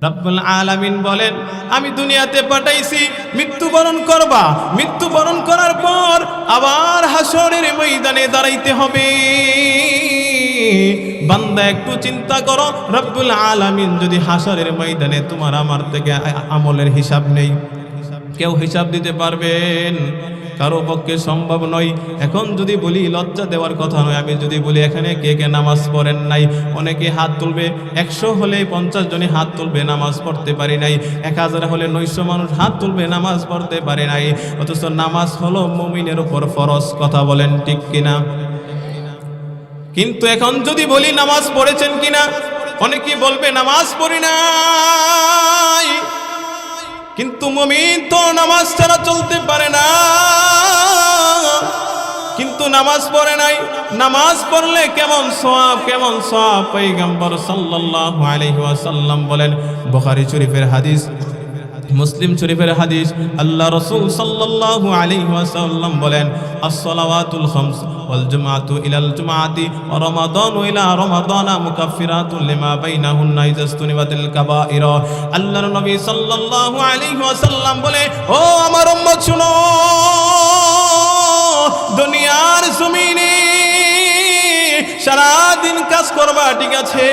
রব্বুল আলামিন বলেন, আমি দুনিয়াতে পাঠাইছি মৃত্যুবরণ করবা, মৃত্যুবরণ করার পর আবার হাসরের ময়দানে দাঁড়াইতে হবে। বান্দা একটু চিন্তা করো, রব্বুল আলামিন যদি হাসরের ময়দানে তোমার আমার থেকে আমলের হিসাব নেই, কেউ হিসাব দিতে পারবেন? কারো পক্ষে সম্ভব নয়। এখন যদি বলি, লজ্জা দেওয়ার কথা নয়, আমি যদি বলি এখানে কে কে নামাজ পড়েন নাই, অনেকে হাত তুলবে। 100 হলে 50 জনই হাত তুলবে, নামাজ পড়তে পারি নাই। 1000 হলে 900 মানুষ হাত তুলবে, নামাজ পড়তে পারে নাই। অথচ নামাজ হলো মুমিনের উপর ফরজ। কথা বলেন ঠিক কিনা? কিন্তু এখন যদি বলি নামাজ পড়েছেন কিনা, অনেকেই বলবে নামাজ পড়ি নাই। কিন্তু মুমিন তো নামাজ ছাড়া চলতে পারে না। কিন্তু নামাজ পড়ে নাই, নামাজ পড়লে কেমন সওয়াব, কেমন সওয়াব। পয়গম্বর সাল্লাল্লাহু আলাইহি ওয়াসাল্লাম বলেন, বুখারী শরীফের হাদিস, মুসলিম শরীফের হাদিস, আল্লাহ রাসূল সাল্লাল্লাহু আলাইহি ওয়াসাল্লাম বলেন, আস-সালাওয়াতুল খামস ওয়াল জুমআতু ইলাল জুমআতি ওয়া রমাদানু ইলা রমাদানা মুকাফফিরাতুন লিমা বাইনাহুন্না ইজাসতুনিবাতিল কাবাইর। আল্লাহর নবী সাল্লাল্লাহু আলাইহি ওয়াসাল্লাম বলে, ও আমার উম্মত শুনো, দুনিয়ার জমিনে সারা দিন কাজ করবা, ঠিক আছে,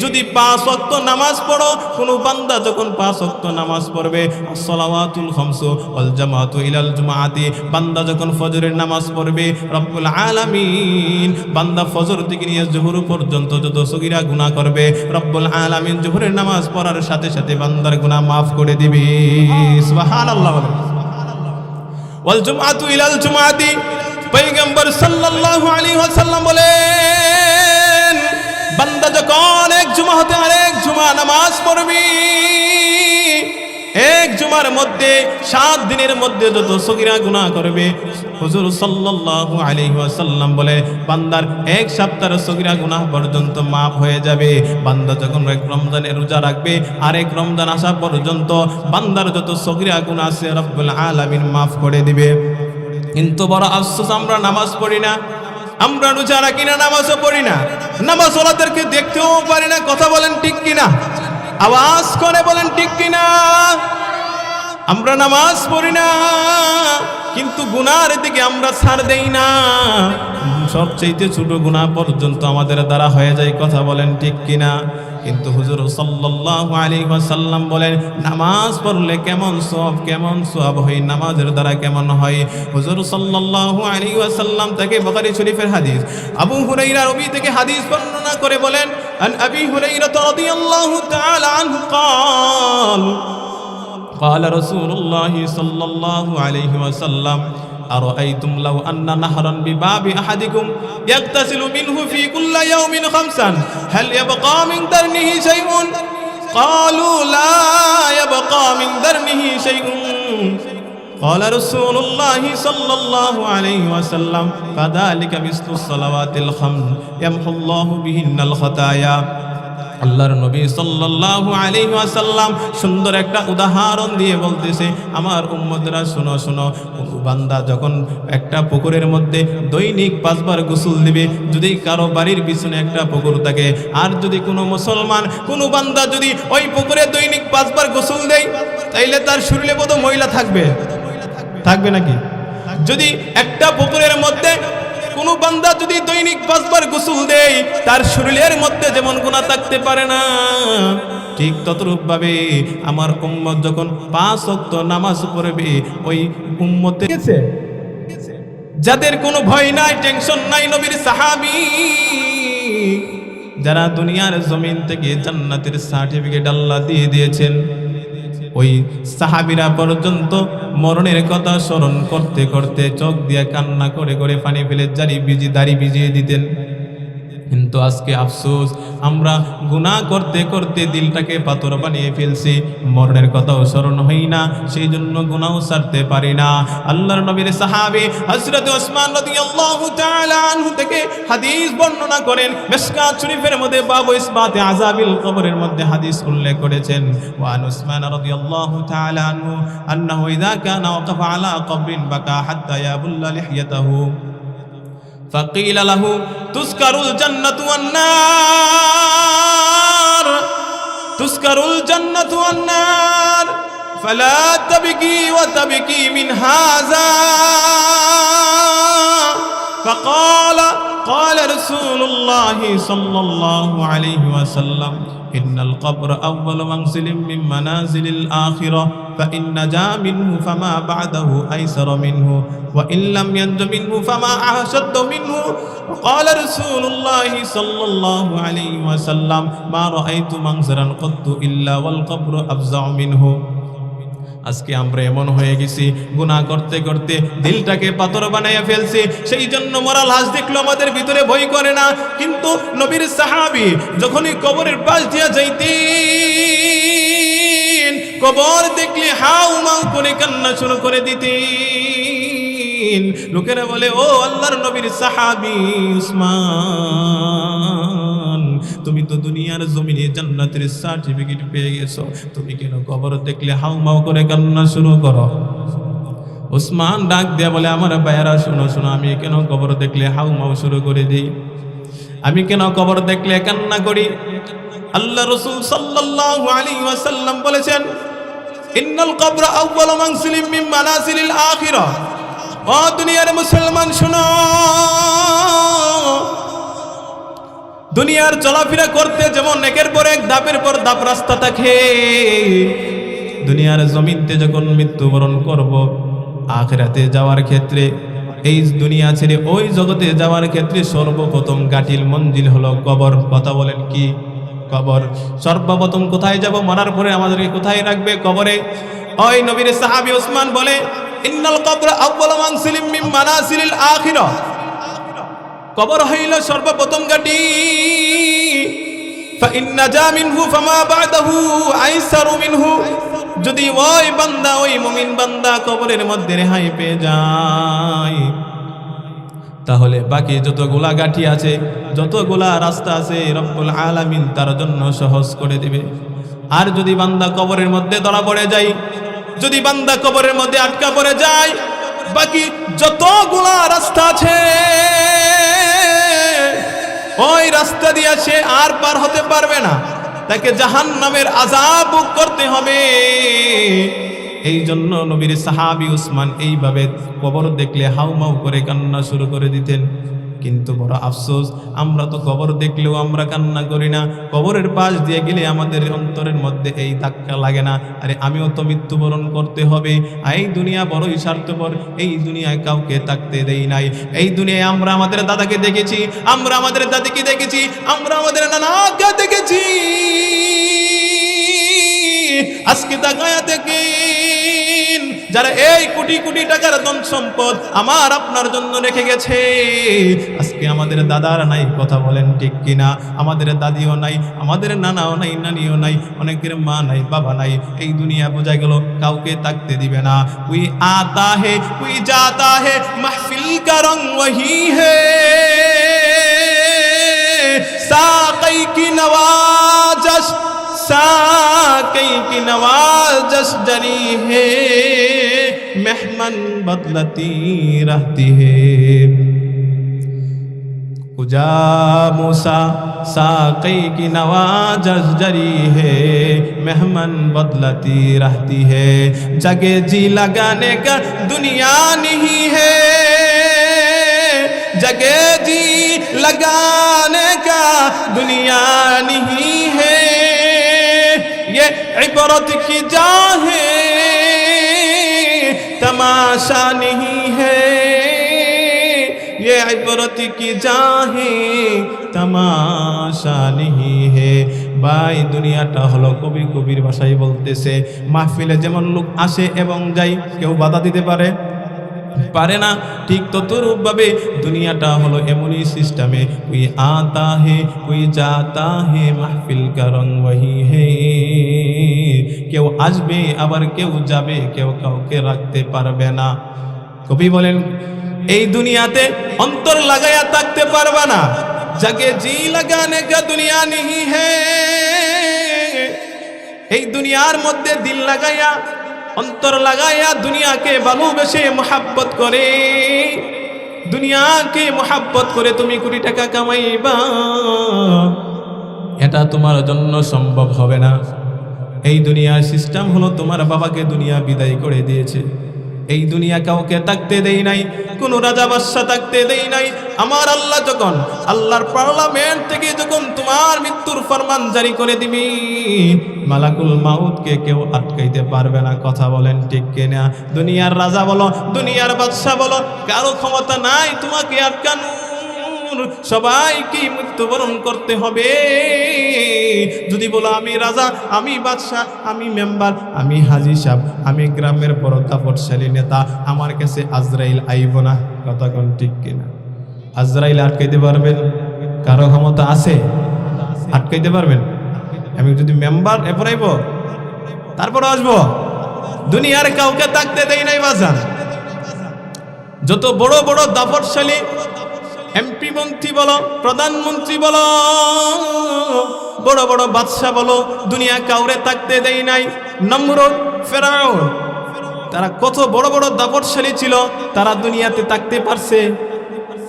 যদি 5 ওয়াক্ত নামাজ পড়ো, কোন বান্দা যখন 5 ওয়াক্ত নামাজ পড়বে, as-সালাওয়াতুল খামসু ওয়াল জামাআতু ইলাল জুমআতি, বান্দা যখন ফজরের নামাজ পড়বে, রব্বুল আলামিন বান্দা ফজর থেকে নিয়ে জোহর পর্যন্ত যত সগীরা গুনাহ করবে, রব্বুল আলামিন জোহরের নামাজ পড়ার সাথে সাথে বান্দার গুনাহ মাফ করে দিবে। সুবহানাল্লাহ। ওয়াল জুমআতু ইলাল জুমআতি, পয়গম্বর সাল্লাল্লাহু আলাইহি ওয়াসাল্লাম বলেন, বান্দা যখন এক জুমা হতে আরেক জুমা নামাজ পড়বি, এক জুমার মধ্যে 7 দিনের মধ্যে যত সগীরা গুনাহ করবে, হুজুর সাল্লাল্লাহু আলাইহি ওয়াসাল্লাম বলে বান্দার এক সপ্তাহের সগীরা গুনাহ পর্যন্ত মাফ হয়ে যাবে। বান্দা যখন এক রমজানের রোজা রাখবে, আরেক রমজান আসা পর্যন্ত বান্দার যত সগীরা গুনাহ আছে রব্বুল আলামিন মাফ করে দিবে। কিন্তু বড় আফসোস, আমরা নামাজ পড়ি না, আমরা রোজা রাখি না, নামাজও পড়ি না, নামাজ ওলাদেরকে দেখতেও পারি না। কথা বলেন ঠিক কিনা? আওয়াজ করে বলেন ঠিক কিনা? আমরা নামাজ পড়ি না, কিন্তু গুনার দিকে আমরা ছাড় দেই না। সবচেয়ে ছোট গুনাহ পর্যন্ত আমাদের দ্বারা হয়ে যায়। কথা বলেন ঠিক কিনা? কিন্তু হুজুর সাল্লাল্লাহু আলাইহি ওয়াসাল্লাম বলেন, নামাজ পড়লে কেমন সওয়াব, কেমন সওয়াব হয়, নামাজের দ্বারা কেমন হয়। হুজুর সাল্লাল্লাহু আলাইহি ওয়াসাল্লাম থেকে বুখারী শরীফের হাদিস, আবু হুরায়রা রাবি থেকে হাদিস বর্ণনা করে বলেন, আন আবি হুরায়রা রাদিয়াল্লাহু তাআলা আনহু قال قال رسول الله صلى الله عليه وسلم أرأيتم لو أن نهرا بباب أحدكم يغتسل منه في كل يوم 5 هل يبقى من درنه شيء؟ قالوا لا يبقى من درنه شيء. قال رسول الله صلى الله عليه وسلم فذلك مثل الصلوات الخمس يمحو الله بهن الخطايا. আল্লাহর নবী সাল্লাল্লাহু আলাইহি ওয়াসাল্লাম সুন্দর একটা উদাহরণ দিয়ে বলতেছে, আমার উম্মতরা শোনো শোনো, বান্দা যখন একটা পুকুরের মধ্যে দৈনিক 5 বার গোসল দিবে, যদি কারো বাড়ির পিছনে একটা পুকুর থাকে, আর যদি কোনো মুসলমান কোনো বান্দা যদি ওই পুকুরে দৈনিক 5 বার গোসল দেয়, তাইলে তার শরীরে কত ময়লা থাকবে? থাকবে নাকি? যদি একটা পুকুরের মধ্যে কোনো বান্দা যদি দৈনিক 5 বার গোসল দেয়, তার শরীরের মধ্যে যেমন গুনাহ থাকতে পারে না, ঠিক ততরূপ ভাবে আমার উম্মত যখন 5 ওয়াক্ত নামাজ পড়বে, ওই উম্মতের যাদের কোনো ভয় নাই, টেনশন নাই, নবীর সাহাবী যারা দুনিয়ার জমিন থেকে জান্নাতের সার্টিফিকেট আল্লাহ দিয়ে দিয়েছেন, ওই সাহাবীরা পর্যন্ত মরণের কথা স্মরণ করতে করতে চোখ দিয়ে কান্না করে করে পানি ফেলে দাড়ি ভিজিয়ে দিতেন। কিন্তু আজকে আফসোস, আমরা গুনাহ করতে করতে দিলটাকে পাথর বানিয়ে ফেলছি, মরণের কথাও স্মরণ হই না, সেই জন্য গুনাহও ছাড়তে পারি না। আল্লাহর নবীর সাহাবী হযরত ওসমান রাদিয়াল্লাহু তাআলা আনহু থেকে হাদিস বর্ণনা করেন, মিশকাত শরীফের মধ্যে বাবু ইসবাতে আযাবিল কবরের মধ্যে হাদিস উল্লেখ করেছেন, ওয়া আন ওসমান রাদিয়াল্লাহু তাআলা আনহু আন্নাহু ইযা কানা ওয়াকাফা আলা কবরিন বাকা হাত্তা ইয়াবুল্লা লিহইয়াতাহু فقيل له تذكر الجنة والنار তুসকারুল জান্নাতু ওয়ান নার ফালা তাবকি ওয়া তাবকি মিন হাযা فقال قال رسول الله صلى الله عليه وسلم إن القبر أول منزل من منازل الآخرة فإن نجا منه فما بعده أيسر منه وإن لم ينج منه فما أشد منه وقال رسول الله صلى الله عليه وسلم ما رأيت منظرا قط إلا والقبر أفزع منه আজকে আমরা এমন হয়ে গেছি গুনাহ করতে করতে দিলটাকে পাথর বানাইয়া ফেলছি সেই জন্য মরা লাশ দেখলো আমাদের ভিতরে ভয় করে না কিন্তু নবীর সাহাবী যখনই কবরের পাশ দিয়া যাইতেন কবর দেখলে হাউ মাউ করে কান্না শুরু করে দিতেন লোকেরা বলে ও আল্লাহর নবীর সাহাবী উসমান তুমি তো দুনিয়ার জমিনে জান্নাতের সার্টিফিকেট পেয়ে গেছো তুমি কেন কবর দেখলে হাউমাউ করে কান্না শুরু করো উসমান ডাক দিয়া বলে আমার ভাইয়ারা শোনো শোনো আমি কেন কবর দেখলে হাউমাউ শুরু করে দিই আমি কেন কবর দেখলে কান্না করি আল্লাহ রাসূল সাল্লাল্লাহু আলাইহি ওয়াসাল্লাম বলেছেন ইন্নাল কবরা আউয়ালু মানসিলিম মিন মানাসিলিল আখিরাহ ও দুনিয়ার মুসলমান শোনো দুনিয়ার চলাফেরা করতে যেমন একের পর এক ধাপের পর ধাপ রাস্তা থাকে দুনিয়ার জমিনতে যখন মৃত্যুবরণ করব আখিরাতে যাওয়ার ক্ষেত্রে এই দুনিয়া ছেড়ে ওই জগতে যাওয়ার ক্ষেত্রে সর্বপ্রথম গাটিল মঞ্জিল হলো কবর কথা বলেন কি কবর সর্বপ্রথম কোথায় যাব মরার পরে আমাদেরকে কোথায় রাখবে কবরে ওই নবীর সাহাবী ওসমান বলে ইন্নাল কবর আউয়ালু মানসিলিম মিন মানাসিলিল আখিরাহ কবর হইল সর্বপ্রথম গাটি فإن نجا منه فما بعده أيسر منه যদি ওই বান্দা ওই মুমিন বান্দা কবরের মধ্যে রেহাই পেয়ে যায় তাহলে বাকি যতগুলা গাঠি আছে যতগুলা রাস্তা আছে রব্বুল আলামিন তার জন্য সহজ করে দিবে আর যদি বান্দা কবরের মধ্যে ধরা পড়ে যায় যদি বান্দা কবরের মধ্যে আটকা পড়ে যায় বাকি যতগুলা রাস্তা আছে ওই রাস্তা দিয়ে সে আর পার হতে পারবে না তাকে জাহান্নামের আযাব ভোগ করতে হবে এই জন্য নবীর সাহাবী উসমান এইভাবে কবর দেখলে হাউমাউ করে কান্না শুরু করে দিতেন কিন্তু বড় আফসোস আমরা তো কবর দেখলেও আমরা কান্না করি না কবরের পাশ দিয়ে গেলে আমাদের অন্তরের মধ্যে এই ধাক্কা লাগে না আরে আমিও তো মৃত্যুবরণ করতে হবে এই দুনিয়া বড়ই স্বার্থপর এই দুনিয়ায় কাউকে থাকতে দেই নাই এই দুনিয়ায় আমরা আমাদের দাদাকে দেখেছি আমরা আমাদের দাদিকে দেখেছি আমরা আমাদের নানাকে দেখেছি আজকে তাকায়া দেখেন যারা এই কোটি কোটি টাকার ধন সম্পদ আমার আপনার জন্য রেখে গেছে আজকে আমাদের দাদার নাই কথা বলেন ঠিক কিনা আমাদের দাদিও নাই আমাদের নানাও নাই নানিও নাই অনেকের মা নাই বাবা নাই এই দুনিয়া বোঝা গেল কাউকে তাকতে দিবে না কোই আতা হে কোই জাতা হে মাহফিল কা রং ওহি হে সাকাই কি নওয়াজশ साकई की नवाजश जरी है मेहमान बदलती रहती है कुजा मूसा साकई की नवाजश जरी है मेहमान बदलती रहती है जगे जी लगाने का दुनिया नहीं है जगे जी लगाने का दुनिया नहीं है ये इबरत की जा है तमाशा नहीं है ये इबरत की जा है तमाशा नहीं है ভাই দুনিয়াটা হলো কবি কবির ভাষায় বলতেছে মাহফিলে যেমন লোক আসে এবং যায় কেউ বাধা দিতে পারে পারে না ঠিক ততরূপ ভাবে দুনিয়াটা হলো এমনই সিস্টেমে কোই আতা হে কোই জাতা হে মাহফিল কা রং ওহি হে কেউ আসবে আবার কেউ যাবে কেউ কাউকে রাখতে পারবে না কবি বলেন এই দুনিয়াতে অন্তর লাগায়া থাকতে পারবে না জগে জি লাগানে কা দুনিয়া नहीं है এই দুনিয়ার মধ্যে দিল লাগায়া অন্তর লাগায়া দুনিয়াকে ভালোবেসে মোহাব্বত করে দুনিয়াকে মোহাব্বত করে তুমি কোটি টাকা কামাইবা এটা তোমার জন্য সম্ভব হবে না। এই দুনিয়ার সিস্টেম হলো তোমার বাবাকে দুনিয়া বিদায় করে দিয়েছে। এই দুনিয়া কাউকে থাকতে দেই নাই, কোন রাজা বাদশা থাকতে দেই নাই। আমার আল্লাহ যখন আল্লাহর পার্লামেন্ট থেকে যখন তোমার মৃত্যুর ফরমান জারি করে দিবি, মালাকুল মাউতকে কেউ আটকাইতে পারবে না। কথা বলেন ঠিক কিনা? দুনিয়ার রাজা বলো, দুনিয়ার বাদশা বলো, কারো ক্ষমতা নাই তোমাকে আটকানো। সবাইকে মৃত্যুবরণ করতে হবে। যদি বলো আমি রাজা, আমি বাদশা, আমি মেম্বার, আমি হাজী সাহেব, আমি গ্রামের বড় দাপটশালী নেতা, আমার কাছে আজরাইল আইব না। কথা কোন ঠিক কিনা? আজরাইল আটকাইতে পারবেন? কারো ক্ষমতা আছে? আটকাইতে পারবেন? আমি যদি মেম্বার এরপর আইব, তারপর আসবো। দুনিয়ার কাউকে থাকতে দেই নাই বাজান। যত বড় বড় দাপটশালী এমপি মন্ত্রী বলো, প্রধানমন্ত্রী বলো, বড় বড় বাদশা বলো, দুনিয়া কাউরে থাকতে দেই নাই। নমরুদ, ফেরাউন, তারা কত বড় বড় দাপটশালী ছিল, তারা দুনিয়াতে থাকতে পারছে?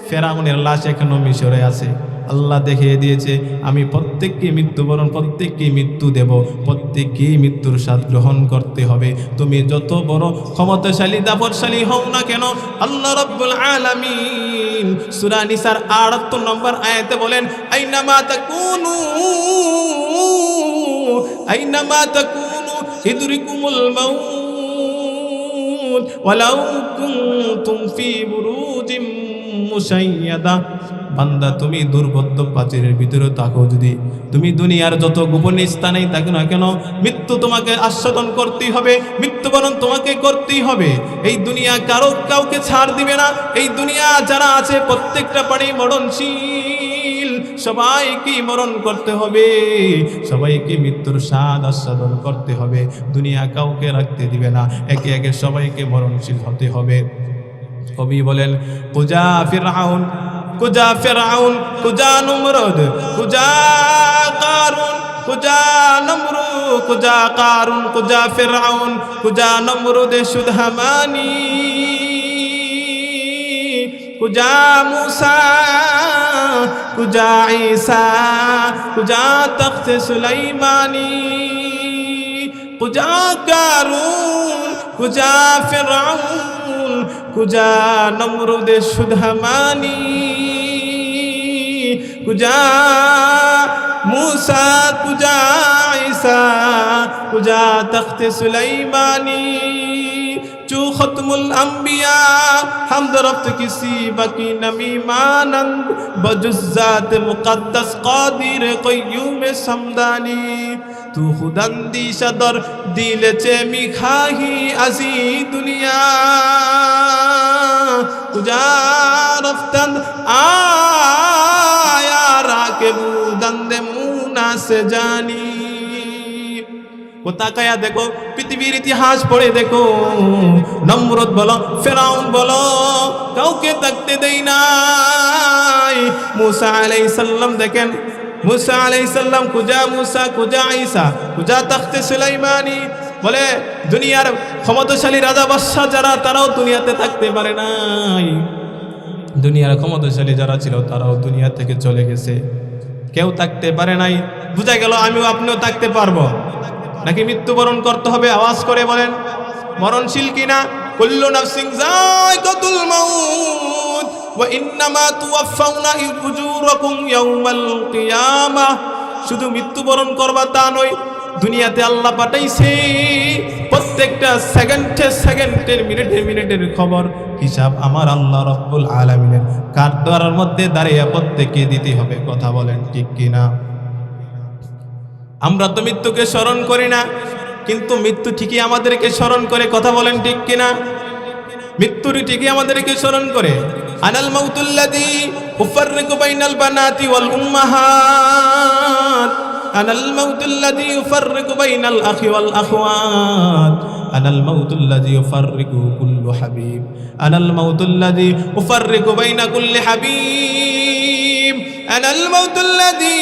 ফেরাউনের লাশ এখনো মিশরে আছে। আল্লাহ দেখিয়ে দিয়েছে আমি প্রত্যেককে মৃত্যুবরণ, প্রত্যেককে মৃত্যু দেব, প্রত্যেককেই মৃত্যুর স্বাদ গ্রহণ করতে হবে। তুমি যত বড় ক্ষমতাশালী দাপটশালী হও না কেন, আল্লাহ রাব্বুল আলামিন সূরা নিসার 78 নম্বর আয়াতে বলেন, আইনামা তাকুনু ইদরিকুমুল মাউত ওয়ালাউ কুনতুম ফি বুরুজিম মুশাইয়াদা। বান্দা তুমি দুর্বোধ্য প্রাচীরের ভিতরে থাকো, যদি তুমি দুনিয়ার যত গোপন স্থানেই থাকো না কেন, মৃত্যু তোমাকে আস্বাদন করতেই হবে, মৃত্যুবরণ তোমাকে করতেই হবে। এই দুনিয়া কাউকে ছাড় দিবে না। এই দুনিয়া যারা আছে প্রত্যেকটা প্রাণী মরণশীল, সবাইকে মরণ করতে হবে, সবাইকে মৃত্যুর স্বাদ আস্বাদন করতে হবে। দুনিয়া কাউকে রাখতে দিবে না, একে একে সবাইকে মরণশীল হতে হবে। কবি বলেন, কুজা ফিরআউন, কুজা ফিরআউন, কুজা নমরুদ, কুজা কারুন, কুজা নমরুদ, কুজা কারুন, কুজা ফিরআউন, কুজা নমরুদ সুদহামানি, কুজা মুসা, কুজা ঈসা, কুজা তখ্ত সুলাইমানি, কুজা কারুন, কুজা ফিরআউন, কুজা নমরুদ সুদহামানি, কুজা মুসা, কুজা ঈসা, কুজা তখ্ত সুলাইমানি। চু খতমুল আম্বিয়া হামদ রফত কিসি বাকি নমি মানন্দ বজুজ্জাত মুকদ্দস কাদির কয়্যুম সমদানি। তু খুদন্দি সদর দিল চে মিখাহি আজি দুনিয়া, কুজা রফতন্দ আয়া রাকে বুদন্দ মুনা সে জানি। তাকায়া দেখো, পৃথিবীর ইতিহাস পড়ে দেখো, নমরুদ বলো, ফেরাউন বলো, কাউকে থাকতে দেই নাই। মুসা আলাইহিস সালাম দেখেন, মুসা আলাইহিস সালাম, কুজা মুসা, কুজা ঈসা, কুজা তখ্তে সুলাইমানি। বলে দুনিয়ার ক্ষমতাশালী রাজা বাদশা যারা, তারাও দুনিয়াতে থাকতে পারে নাই। দুনিয়ার ক্ষমতাশালী যারা ছিল তারাও দুনিয়া থেকে চলে গেছে, কেউ থাকতে পারে নাই। বুঝা গেল আমিও আপনিও থাকতে পারবো নাকি মৃত্যুবরণ করতে হবে? আওয়াজ করে বলেন, মরণশীল কিনা? কুল্লু নাফসিন যায়কাতুল মাউত ওয়া ইন্নামা তুওয়াফাউনা উজুরাকুম ইয়াউমাল কিয়ামাহ। শুধু মৃত্যুবরণ করবা তা নয়, দুনিয়াতে আল্লাহ পাঠাইছে প্রত্যেকটা সেকেন্ডে সেকেন্ডের, মিনিটে মিনিটের খবর হিসাব আমার আল্লাহ রাব্বুল আলামিনের কাঠগড়ার মধ্যে দাঁড়িয়ে প্রত্যেককে দিতে হবে। কথা বলেন ঠিক কিনা? আমরা তো মৃত্যুকে স্মরণ করি না, কিন্তু মৃত্যু ঠিকই আমাদেরকে স্মরণ করে। কথা বলেন ঠিক কিনা? মৃত্যুর ঠিকই আমাদেরকে স্মরণ করে। আনাল মাউতুল্লাযী উফাররিকু বাইনাল বানাতি ওয়াল উম্মাহাত, আনাল মাউতুল্লাযী ইউফাররিকু বাইনাল আখি ওয়াল আখওয়াত, আনাল মাউতুল্লাযী ইউফাররিকু কুল্লু হাবিব, আনাল মাউতুল্লাযী ইউফাররিকু বাইনা কুল্লি হাবিব, আনাল মাউতুল্লাযী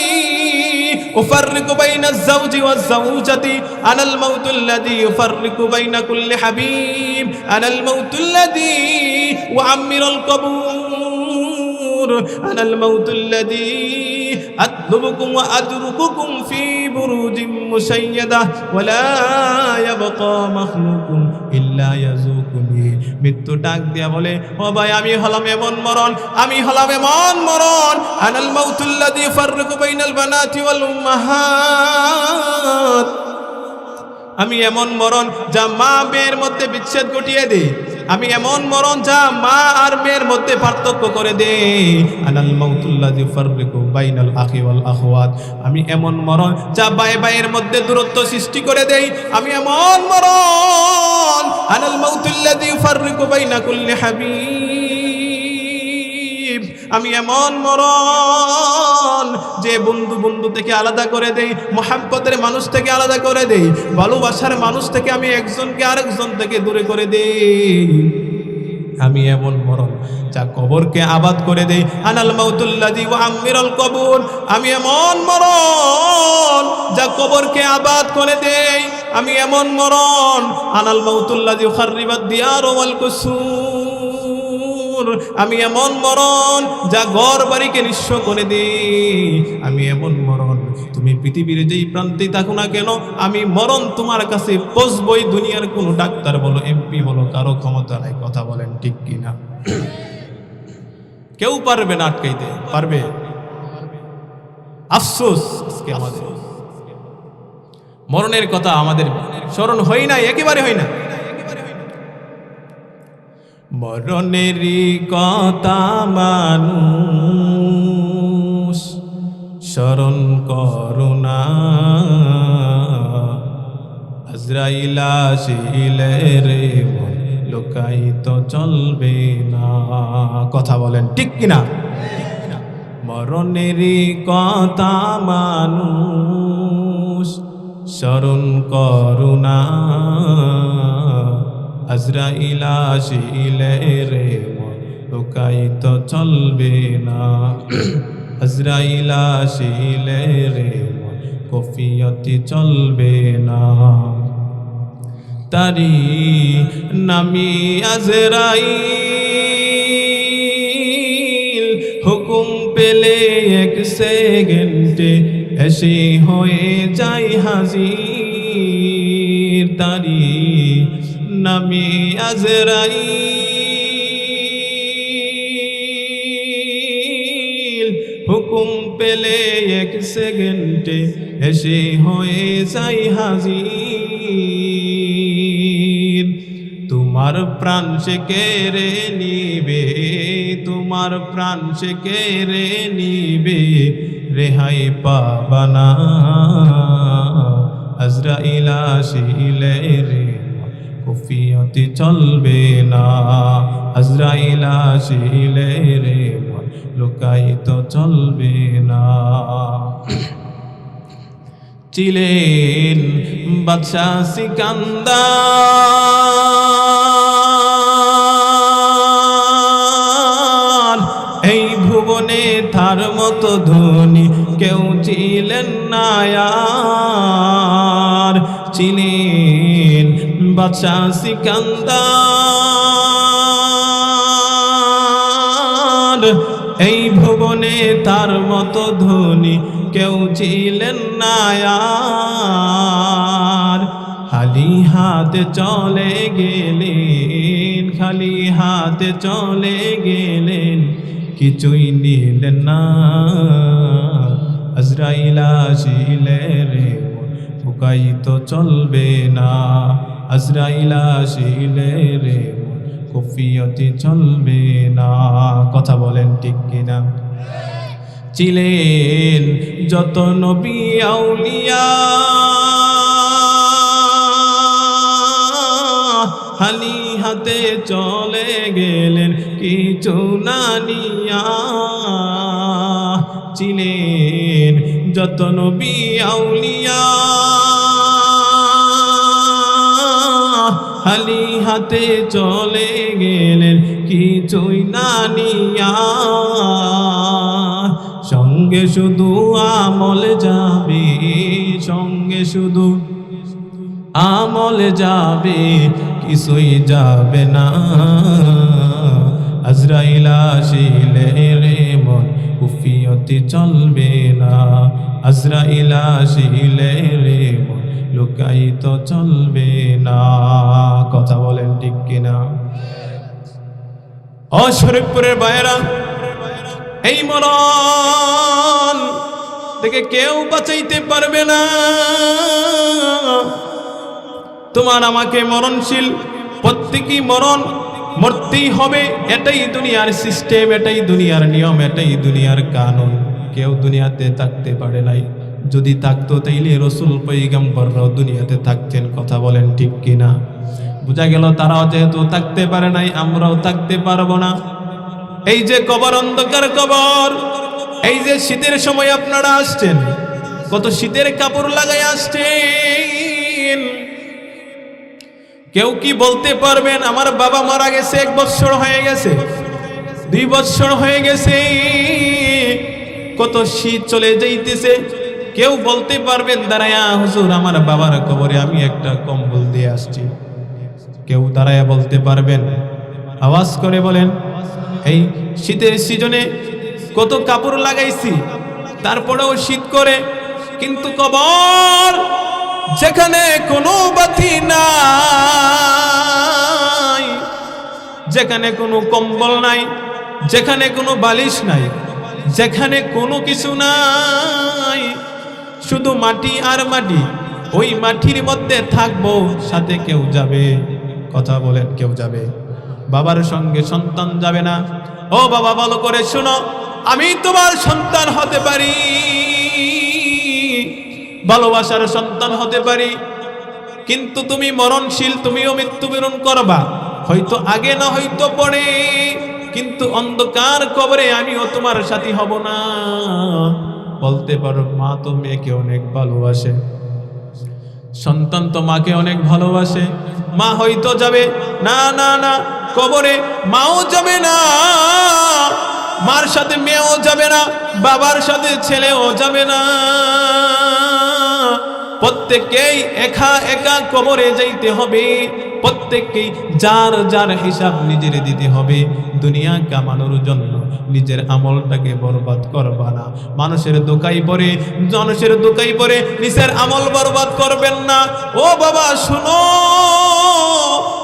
উফাররিকু বাইনাজ যাওজি ওয়াজ যাওজাতি, আনাল মাউতুল্লাযী ইউফাররিকু বাইনা কুল্লি হাবিব, আনাল মাউতুল্লাযী ওয়াআমিরুল কবুর, আনাল মাউতুল্লাযী আতলুবুকুম ওয়া আদরুকুকুম বুরুজিম মুশাইয়াদা ওয়ালা ইয়াবকা মাখলুকুন ইল্লা ইয়াযুকুনি। মৃত্যু ডাক দিয়া বলে, ও ভাই আমি হলাম এমন মরণ, আমি হলাম এমন মরণ, আনাল মাউতুল্লাযী ইউফাররিকু বাইনাল বানাতি ওয়াল উম্মাহাত, আমি এমন মরণ যা মা মেয়ের মধ্যে বিচ্ছেদ ঘটিয়ে দেয়, আমি এমন মরণ যা মা আর মেয়ের মধ্যে পার্থক্য করে দেয়। আনাল মাউতুল্লাযী ইউফাররিকু বাইনাল আখি ওয়াল আখওয়াত, আমি এমন মরণ যা ভাই ভাইয়ের মধ্যে দূরত্ব সৃষ্টি করে দেয়, আমি এমন মরণ। আনাল মাউতুল্লাযী ইউফাররিকু বাইনা কুল্লি হাবিব, আমি এমন মরণ যে বন্ধু বন্ধু থেকে আলাদা করে দেই, মুহাব্বতের মানুষ থেকে আলাদা করে দেই, ভালোবাসার মানুষ থেকে আমি একজনকে আরেকজন থেকে দূরে করে দেই। আমি এমন মরণ যা কবরকে আবাদ করে দেই। আনাল মাউতুল্লাযী ইউআম্মিরুল কবর, আমি এমন মরণ যা কবরকে আবাদ করে দেই, আমি এমন মরণ। আনাল মাউতুল্লাযী ইউখাররিবাদ দিয়ার ওয়াল কুসুর, আমি এমন মরণ যা ঘর বাড়িকে নিঃস্ব করে দেই, আমি এমন মরণ। তুমি পৃথিবীর যেই প্রান্তে থাকো না কেন, আমি মরণ তোমার কাছে পৌঁছবই। দুনিয়ার কোনো ডাক্তার বলো, এমপি বলো, কারো ক্ষমতা নাই। কথা বলেন ঠিক কিনা? কেউ পারবে না আটকাইতে, পারবে? আফসোস আজকে আমাদের মরণের কথা আমাদের স্মরণ হয় না, একেবারে হয় না। মরণেরই কথা মানুষ স্মরণ করো না, আজরাইল আসিলে রে মন লুকাই তো চলবে না। কথা বলেন ঠিক কিনা? মরণেরই কথা মানুষ স্মরণ করো না, আজরাইল আসিলে রে মন লুকাই তো চলবে না, আজরাইল আসিলে রে মন কফিয়তি চলবে না। তারি নামি আজরাইল হুকুম পেলে এক সেকেন্ডে এসে হয়ে যায় হাজির। তারি নামি আজরাইল হুকুম পেলে এক সেকেন্ডে এসে হয়ে যায় হাজির। তোমার প্রাণ সে কেড়ে নিবে, তোমার প্রাণ সে কেড়ে নিবে, রেহাই পাবা না, আজরাইল আসিলে রে কফিয়তি চলবে না, আজরাইল আসিলে রে লুকাই তো চলবে না। ছিলেন বাদশা সিকান্দার, এই ভুবনে তার মতো ধনী কেউ ছিলেন না আর। ছিলেন বাদশা সিকান্দার, এই ভুবনে তার মতো ধনী কেউ ছিলেন না আর। খালি হাতে চলে গেলেন, খালি হাতে চলে গেলেন, কিছুই নিলেন না, আজরাইল আসিলে রে লুকাই তো চলবে না, আজরাইল আসিলে রে কফিয়তি চলবে না। কথা বলেন ঠিক কিনা? ছিলেন যত নবী আউলিয়া, খালি হাতে চলে গেলেন কিছু না নিয়া। ছিলেন যত নবী আউলিয়া, খালি হাতে চলে গেলেন কিছুই না নিয়া। সঙ্গে শুধু আমল যাবে, সঙ্গে শুধু আমল যাবে, কিছুই যাবে না, আজরাইল আসিলে রে মন কুফিয়তি চলবে না, আজরাইল আসিলে রে লুকাই তো চলবে না। কথা বলেন ঠিক কিনা? ও শরীফপুরের ভাইয়েরা, এই মরণ থেকে কেউ বাঁচাইতে পারবে না। তোমার আমাকে মরণশীল, প্রত্যেকই মরতেই হবে। এটাই দুনিয়ার সিস্টেম, এটাই দুনিয়ার নিয়ম, এটাই দুনিয়ার কানুন। কেউ দুনিয়াতে থাকতে পারে নাই। যদি থাকতো তাইলে রসুল পয়গম্বররাও দুনিয়াতে থাকতেন। কথা বলেন ঠিক কিনা? বোঝা গেল তারাও যেহেতু থাকতে পারে নাই, আমরাও থাকতে পারবো না। এই যে কবর, অন্ধকার কবর, এই যে শীতের সময় আপনারা আসছেন, কত শীতের কাপড় লাগাই আসছেন। কেউ কি বলতে পারবেন আমার বাবা মারা গেছে 1 বছর হয়ে গেছে, 2 বছর হয়ে গেছে, কত শীত চলে যাইতেছে? কেউ বলতে পারবেন দাঁড়ায়া হুজুর আমার বাবার কবরে আমি একটা কম্বল দিয়ে আসছি? কেউ দাঁড়ায়া বলতে পারবেন? আওয়াজ করে বলেন। এই শীতের সিজনে কত কাপড় লাগাইছি, তারপরেও শীত করে। কিন্তু কবর যেখানে কোনো বাতি নাই, যেখানে কোনো কম্বল নাই, যেখানে কোনো বালিশ নাই, যেখানে কোনো কিছু নাই, শুধু মাটি আর মাটি, ওই মাটির মধ্যে থাকবো, সাথে কেউ যাবে? কথা বলেন, কেউ যাবে? বাবার সঙ্গে সন্তান যাবে না। ও বাবা, ভালো করে শোনো, আমি তোমার সন্তান হতে পারি, ভালোবাসার সন্তান হতে পারি, কিন্তু তুমি মরণশীল, তুমিও মৃত্যুবরণ করবা, হয়তো আগে না হয়তো পরে, কিন্তু অন্ধকার কবরে আমিও তোমার সাথী হব না। বলতে পারো মা তো মেয়েকে অনেক ভালোবাসে, সন্তান তো মাকে অনেক ভালোবাসে, মা হয়তো যাবে না, না না, কবরে মাও যাবে না, মার সাথে মেয়েও যাবে না, বাবার সাথে ছেলেও যাবে না, প্রত্যেককেই একা একা কবরে যাইতে হবে। প্রত্যেককেই যার যার হিসাব নিজের দিতে হবে। দুনিয়া কামানোর জন্য নিজের আমলটাকে বরবাদ করবা না। মানুষের দোকাই পড়ে নিজের আমল বরবাদ করবেন না। ও বাবা শুনো,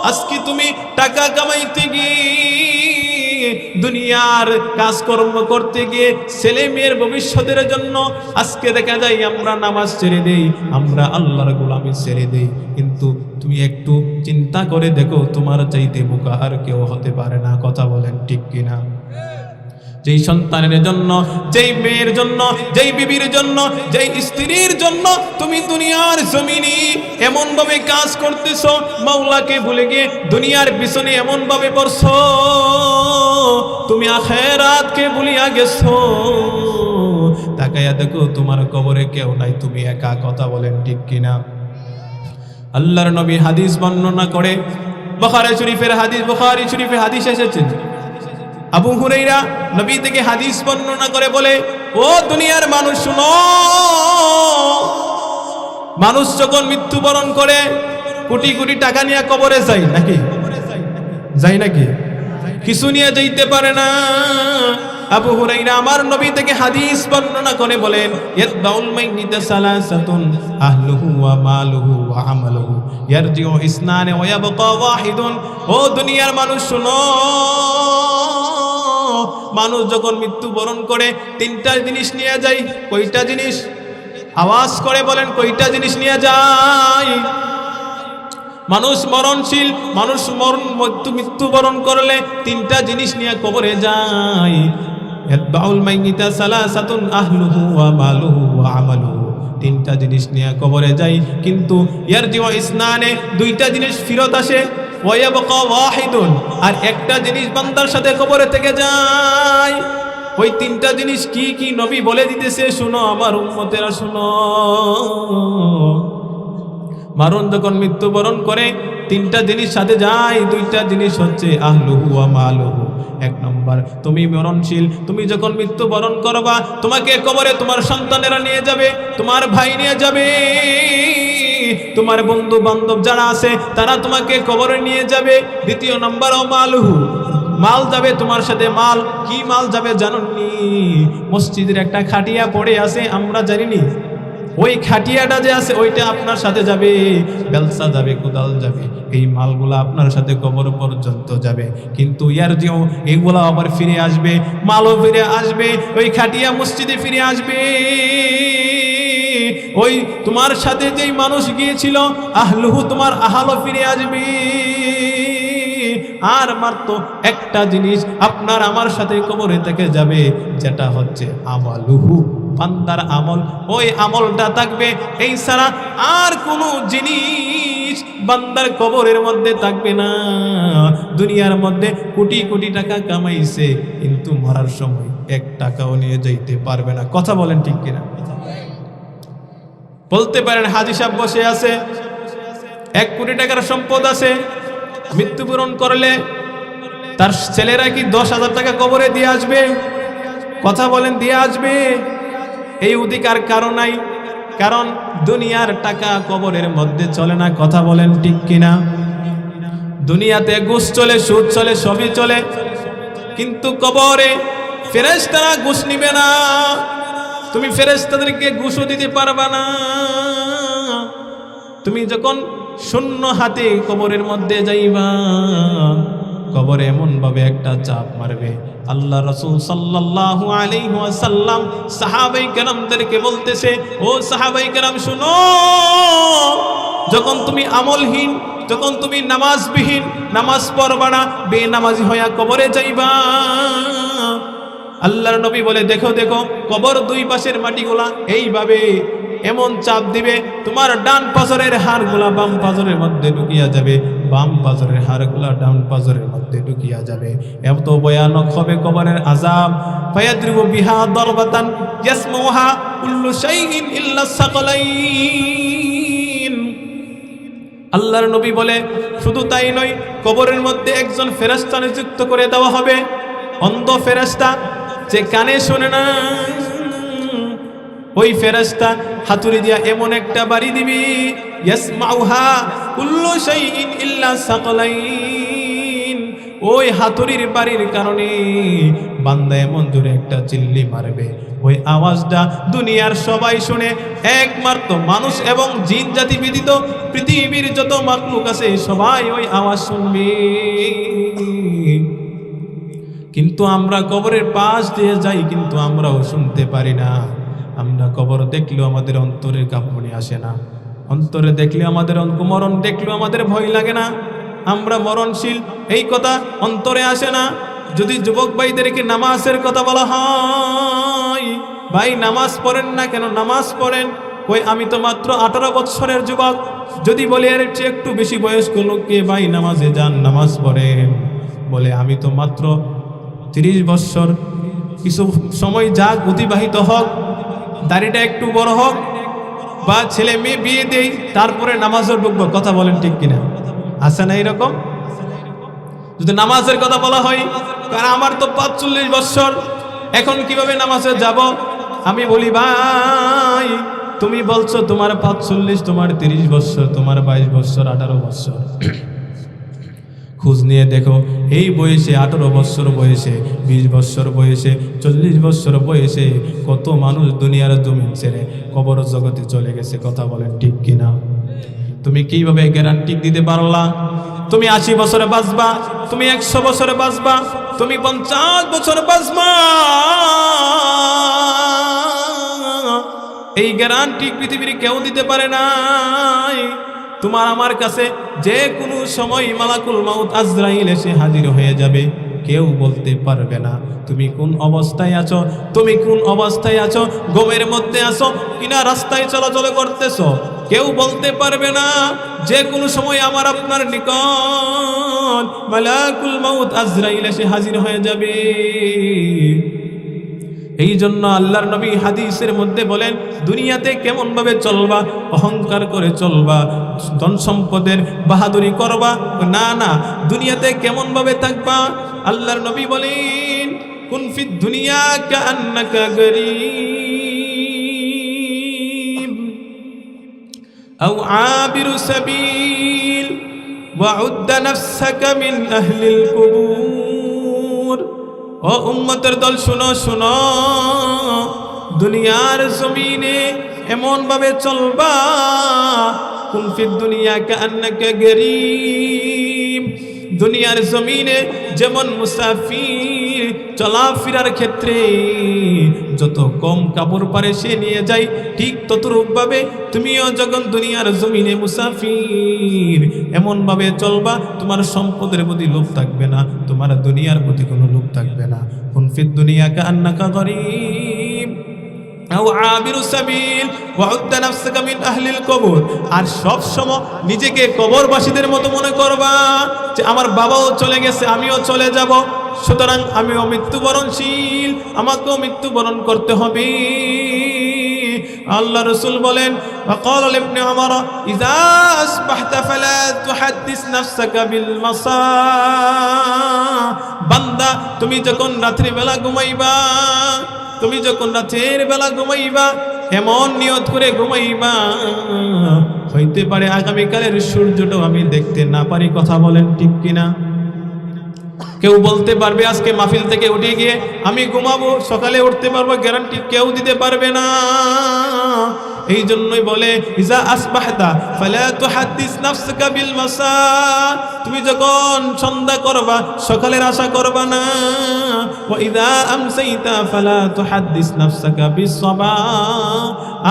আজকে তুমি টাকা কামাইতে গিয়ে, দুনিয়ার কাজকর্ম করতে গিয়ে, ছেলে মেয়ের ভবিষ্যতের জন্য আজকে দেখা যায় আমরা নামাজ ছেড়ে দেই, আমরা আল্লাহর গোলামি ছেড়ে দেই। কিন্তু তুমি একটু চিন্তা করে দেখো, তোমার চাইতে বোকা আর কেউ হতে পারে না। কথা বলেন ঠিক কিনা? যেই সন্তানের জন্য, যেই মেয়ের জন্য, যেই বিবির জন্য, যেই স্ত্রীর জন্য তুমি দুনিয়ার জমিনে এমন ভাবে কাজ করতেছো, মাওলাকে ভুলে গিয়ে দুনিয়ার পিছনে এমন ভাবে পড়ছো, তুমি আখিরাতকে ভুলিয়া গেছো। তাকায়া দেখো, তোমার কবরে কেউ নাই, তুমি একা। কথা বলেন ঠিক কিনা? আল্লাহর নবী হাদিস বর্ণনা করে, বুখারী শরীফে হাদিস এসেছে, আবু হুরায়রা নবী থেকে হাদিস বর্ণনা করে বলে, ও দুনিয়ার মানুষ শুনো, মানুষ যখন মৃত্যুবরণ করে কোটি কোটি টাকা নিয়ে কবরে যায় নাকি? যায় নাকি? কিছু নিয়ে যাইতে পারে না। আবু হুরায়রা আমার নবী থেকে হাদিস বর্ণনা করে বলেন, ইয়াতবাউল মাইয়িতা সালাসাতুন আহলুহু ওয়া মালুহু ওয়া আমালুহু ইয়ারজিউ ইসনানে ওয়া ইয়াবকা ওয়াহিদুন। ও দুনিয়ার মানুষ শুনো, মানুষ যখন মৃত্যুবরণ করে 3টা জিনিস নিয়ে যায়। কয়টা জিনিস? আওয়াজ করে বলেন, কয়টা জিনিস নিয়ে যায়? মানুষ মরণশীল, মানুষ মৃত্যুবরণ করলে 3টা জিনিস নিয়ে কবরে যায়। ইয়াতবাউল মাইয়িতা সালাসাতুন আহলুহু ওয়া মালুহু ওয়া আমালুহু, 3টা জিনিস নিয়ে কবরে যায়, কিন্তু ইয়ারজিউ ইসনানে, 2টা জিনিস ফিরত আসে, ওয়া ইয়াবকা ওয়াহিদুন, আর একটা জিনিস বান্দার সাথে কবরে থেকে যায়। ওই 3টা জিনিস কি কি নবী বলে দিতেছে, শুনো আমার উম্মতেরা শুনো। মারণ যখন মৃত্যুবরণ করে 3টা জিনিস সাথে যায়, 2টা জিনিস হচ্ছে আহলুহু ওয়া মালুহু। 1 নম্বর, তুমি মরণশীল, তুমি যখন মৃত্যুবরণ করবা, তোমাকে কবরে তোমার সন্তানেরা নিয়ে যাবে, তোমার ভাই নিয়ে যাবে, তোমার বন্ধু বান্ধব যারা আছে তারা তোমাকে কবরে নিয়ে যাবে। 2য় নম্বর, ও মালুহু, মাল যাবে তোমার সাথে, মাল কি মাল যাবে জানোনি? মসজিদের একটা খাটিয়া পড়ে আছে, আমরা জানিনি? ওই খাটিয়াটা যে আছে ওইটা আপনার সাথে যাবে, বেলসা যাবে, কোদাল যাবে, এই মালগুলা আপনার সাথে কবর পর্যন্ত যাবে। কিন্তু ইয়ারজিউ, এইগুলা আবার ফিরে আসবে, মালও ফিরে আসবে, ওই খাটিয়া মসজিদে ফিরে আসবে। ওই তোমার সাথে যেই মানুষ গিয়েছিল আহলুহু, তোমার আহালও ফিরে আসবে। আর মাত্র একটা জিনিস আপনার আমার সাথে কবরে থেকে যাবে, যেটা হচ্ছে আমালুহু, বান্দার আমল। ওই আমলটা থাকবে, এই ছাড়া আর কোনো জিনিস বান্দার কবরের মধ্যে থাকবে না। দুনিয়ার মধ্যে কোটি কোটি টাকা কামাইছে, কিন্তু মরার সময় 1 টাকাও নিয়ে যাইতে পারবে না। কথা বলেন ঠিক কিনা? বলতে পারেন হাজী সাহেব বসে আছে, 1 কোটি টাকার সম্পদ আছে, মৃত্যুবরণ করলে তার ছেলেরা কি 10,000 টাকা কবরে দিয়ে আসবে? কথা বলেন, দিয়ে আসবে? এই অধিকার কারো নাই, কারণ দুনিয়ার টাকা কবরের মধ্যে চলে না। কথা বলেন ঠিক কিনা? দুনিয়াতে ঘুষ চলে, সুদ চলে, সবই চলে, কিন্তু কবরে ফেরেশতারা ঘুষ নিবে না। তুমি ফেরেশতাদেরকে ঘুষও দিতে পারবা না। তুমি যখন শূন্য হাতে কবরের মধ্যে যাইবা, কবরে এমন ভাবে একটা চাপ মারবে, আল্লাহ রাসূল সাল্লাল্লাহু আলাইহি ওয়াসাল্লাম সাহাবায়ে কেরামদেরকে বলতেছে, ও সাহাবায়ে কেরাম শুনো, যখন তুমি আমলহীন, যখন তুমি নামাজবিহীন, নামাজ পড়বা না, বেনামাজি হইয়া কবরে যাইবা, আল্লাহর নবী বলে দেখো দেখো, কবর 2 পাশের মাটিগুলা এইভাবে এমন চাপ দিবে, তোমার ডান পাজরের হাড়গুলা বাম পাজরের মধ্যে ঢুকিয়া যাবে, বাম পাজরের হাড়গুলা ডান পাজরের মধ্যে ঢুকিয়া যাবে। এত ভয়ানক হবে কবরের আযাব। ফায়াদ্রিবু বিহা দরবাতান ইয়াসমুহা কুল্লু শাইইন ইল্লা সাকালাইন। আল্লাহর নবী বলে শুধু তাই নয়, কবরের মধ্যে একজন ফেরেশতা নিযুক্ত করে দেওয়া হবে, অন্ধ ফেরেশতা, যে কানে শোনে না। ওই ফেরেশতা হাতুড়ি দিয়া এমন একটা বাড়ি দিবি, ইয়াসমাউহা কুল্লু শাইইন ইল্লা সাকালাইন। ওই হাতুড়ির বাড়ির কারণে বান্দা এমন জোরে একটা চিল্লি মারবে, ওই আওয়াজটা দুনিয়ার সবাই শুনে, একমাত্র মানুষ এবং জিন জাতি ব্যতীত পৃথিবীর যত মাখলুক আছে সবাই ওই আওয়াজ শুনবে। কিন্তু আমরা কবরের পাশ দিয়ে যাই, কিন্তু আমরাও শুনতে পারি না। আমরা কবর দেখলেও আমাদের অন্তরে কাঁপুনি আসে না, অন্তরে দেখলে আমাদের, মরণ দেখলেও আমাদের ভয় লাগে না। আমরা মরণশীল এই কথা অন্তরে আসে না। যদি যুবক ভাইদেরকে নামাজের কথা বলা হয়, ভাই নামাজ পড়েন না কেন? নামাজ পড়েন। কই আমি তো মাত্র 18 বছরের যুবক। যদি বলে এর চেয়ে একটু বেশি বয়স্ক লোককে, ভাই নামাজে যান, নামাজ পড়েন, বলে আমি তো মাত্র 30 বছর, কিছু সময় যাক, অতিবাহিত হোক, দাড়িটা একটু বড় হোক, বা ছেলে মেয়ে বিয়ে দেই, তারপরে নামাজও ঢুকবো। কথা বলেন ঠিক কিনা? আছে না এরকম? যদি নামাজের কথা বলা হয়, কারণ আমার তো 45 বছর, এখন কিভাবে নামাজে যাব? আমি বলি ভাই, তুমি বলছো তোমার 45, তোমার 30 বছর, তোমার 22 বছর, 18 বছর, খোঁজ নিয়ে দেখো এই বয়সে, 18 বছর বয়সে, 20 বছর বয়সে, 40 বছর বয়সে কত মানুষ দুনিয়ার জমিন ছেড়ে কবর জগতে চলে গেছে। কথা বলেন ঠিক কিনা? তুমি কিভাবে গ্যারান্টি দিতে পারলা তুমি 80 বছরে বাঁচবা, তুমি 100 বছরে বাঁচবা, তুমি 50 বছর বাঁচবা? এই গ্যারান্টি পৃথিবীর কেউ দিতে পারে নাই। তোমার আমার কাছে যে কোনো সময় মালাকুল মাউত আজরাইল এসে হাজির হয়ে যাবে, কেউ বলতে পারবে না তুমি কোন অবস্থায় আছো, তুমি কোন অবস্থায় আছো, ঘুমের মধ্যে আছো কিনা রাস্তায় চলাচল করতেছো, কেউ বলতে পারবে না। যে কোনো সময় আমার আপনার নিকট মালাকুল মাউত আজরাইল এসে হাজির হয়ে যাবে। এই জন্য আল্লাহর নবী হাদিসের মধ্যে বলেন, দুনিয়াতে কেমন ভাবে চলবা? অহংকার করে চলবা, ধন সম্পদের বাহাদুরি করবা না, না, দুনিয়াতে কেমন ভাবে থাকবা? আল্লাহর নবী বলেন, কুন ফিদ দুনিয়া কাআন্নাকা গরীব আও আবিরু সাবিল ওয়াউদ্দ নাফসাকা মিন আহলিল কুবুর। ও উম্মতের দল শুনো শুনো, দুনিয়ার জমিনে এমন ভাবে চলবা, কুন ফিদ দুনিয়া কান্নাকা গরীব, দুনিয়ার জমিনে যেমন মুসাফির চলাফেরার ক্ষেত্রে যত কম কাপড় পারে সে নিয়ে যায়, ঠিক ততরূপভাবে তুমিও যখন দুনিয়ার জমিনে মুসাফির এমন ভাবে চলবা, তোমার সম্পদের প্রতি লোভ থাকবে না, তোমার দুনিয়ার প্রতি কোনো লোভ থাকবে না। কুন ফিদ দুনিয়া কান্নাকা গরীব আও আবিরু সাবিল ওয়াউদ্দা নাফসাকা মিন আহলিল কবর। আর সব সময় নিজেকে কবরবাসীদের মতো মনে করবা যে আমার বাবাও চলে গেছে, আমিও চলে যাব, সুতরাং আমিও মৃত্যুবরণশীল, আমাকেও মৃত্যুবরণ করতে হবে। আল্লাহ রাসূল বলেন, ওয়াকাল ইবনে উমর ইযা আসবাহতা ফালা তুহাদ্দিস নাফসাকা বিল মাসা। বান্দা, তুমি যখন রাত্রি বেলা ঘুমাইবা, তুমি যখন রাতের বেলা ঘুমাইবা, এমন নিয়ত করে ঘুমাইবা হইতে পারে আগামীকালের সূর্যটাও আমি দেখতে না পারি। কথা বলেন ঠিক কিনা? কেউ বলতে পারবে আজকে মাহফিল থেকে উঠে গিয়ে আমি ঘুমাবো, সকালে উঠতে পারবো, গ্যারান্টি কেউ দিতে পারবে না। এই জন্যই বলে ইজা আসবাহতা ফালা তুহাদ্দিস নাফসাকা বিল মাসা, তুমি যখন সন্ধ্যা করবা সকালের আশা করবা না। ওয়া ইজা আমসাইতা ফালা তুহাদ্দিস নাফসাকা বিস সাবা,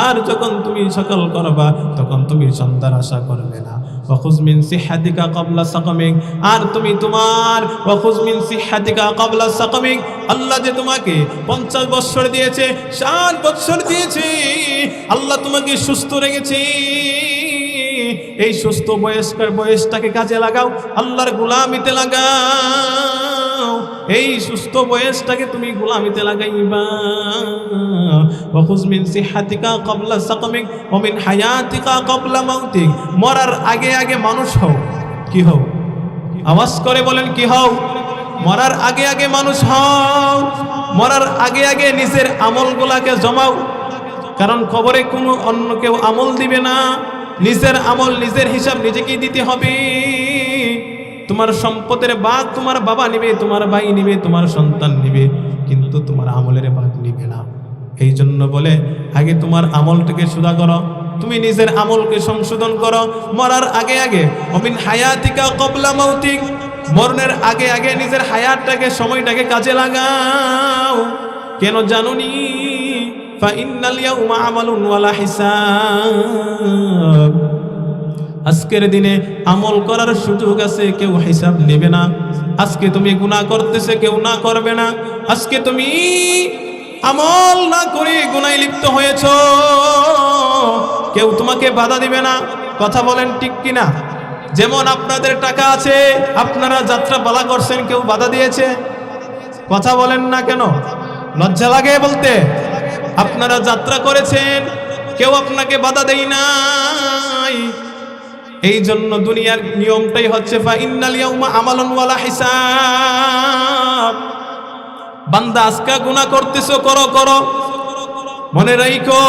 আর যখন তুমি সকাল করবা তখন তুমি সন্ধ্যার আশা করবে না। ওয়াখুজ মিন সিহহাতিকা ক্বাবলা সাকামিক, আর তুমি তোমার ওয়াখুজ মিন সিহহাতিকা ক্বাবলা সাকামিক, আল্লাহ যে তোমাকে 50 বছর দিয়েছে, 60 বছর দিয়েছে, আল্লাহ তোমাকে সুস্থ রেখেছে, এই সুস্থ বয়সটাকে কাজে লাগাও, আল্লাহর গোলামিতে লাগাও, এই সুস্থ বয়সটাকে তুমি গোলামিতে লাগাইবা। ওয়াখুজ মিন সিহহাতিকা ক্বাবলা সাকামিক ওয়া মিন হায়াতিকা ক্বাবলা মাউতিক, মরার আগে আগে মানুষ হও। কি হও? আওয়াজ করে বলেন কি হও? মরার আগে আগে মানুষ হও, মরার আগে আগে নিজের আমলগুলাকে জমাও, কারণ কবরে কোনো অন্য কেউ আমল দিবে না, নিজের আমল নিজের হিসাব নিজেকেই দিতে হবে। তোমার সম্পদের ভাগ তোমার বাবা নিবে, তোমার ভাই নিবে, তোমার সন্তান নিবে, কিন্তু তোমার আমলের ভাগ নিবে না। এই জন্য বলে আগে তোমার আমলটাকে সুদা করো, তুমি নিজের আমলকে সংশোধন করো মরার আগে আগে। অমিন হায়াতিকা ক্বাবলা মাউতিক, মরণের আগে আগে নিজের হায়াতটাকে, সময়টাকে কাজে লাগাও। কেন জানুনি? ফাইন্নাল ইয়াউমা আমালুন ওয়ালা হিসাব, আজকের দিনে আমল করার সুযোগ আছে, কেউ হিসাব নেবে না। আজকে তুমি গুনাহ করতেছে, কেউ না করবে না। আজকে তুমি আমল না করে গুনাহে লিপ্ত হয়েছ, কেউ তোমাকে বাধা দিবে না। কথা বলেন ঠিক কিনা? যেমন আপনাদের টাকা আছে, আপনারা যাত্রা পালা করছেন, কেউ বাধা দিয়েছে? কথা বলেন না কেন? লজ্জা লাগে বলতে? আপনারা যাত্রা করেছেন, কেউ আপনাকে বাধা দেয় নাই। এই জন্য দুনিয়ার নিয়মটাই হচ্ছে ফাইন্নাল ইয়াউমা আমালুন ওয়ালা হিসাব। বান্দা আজকে গুনাহ করতেছো, করো করো, মনে রাখো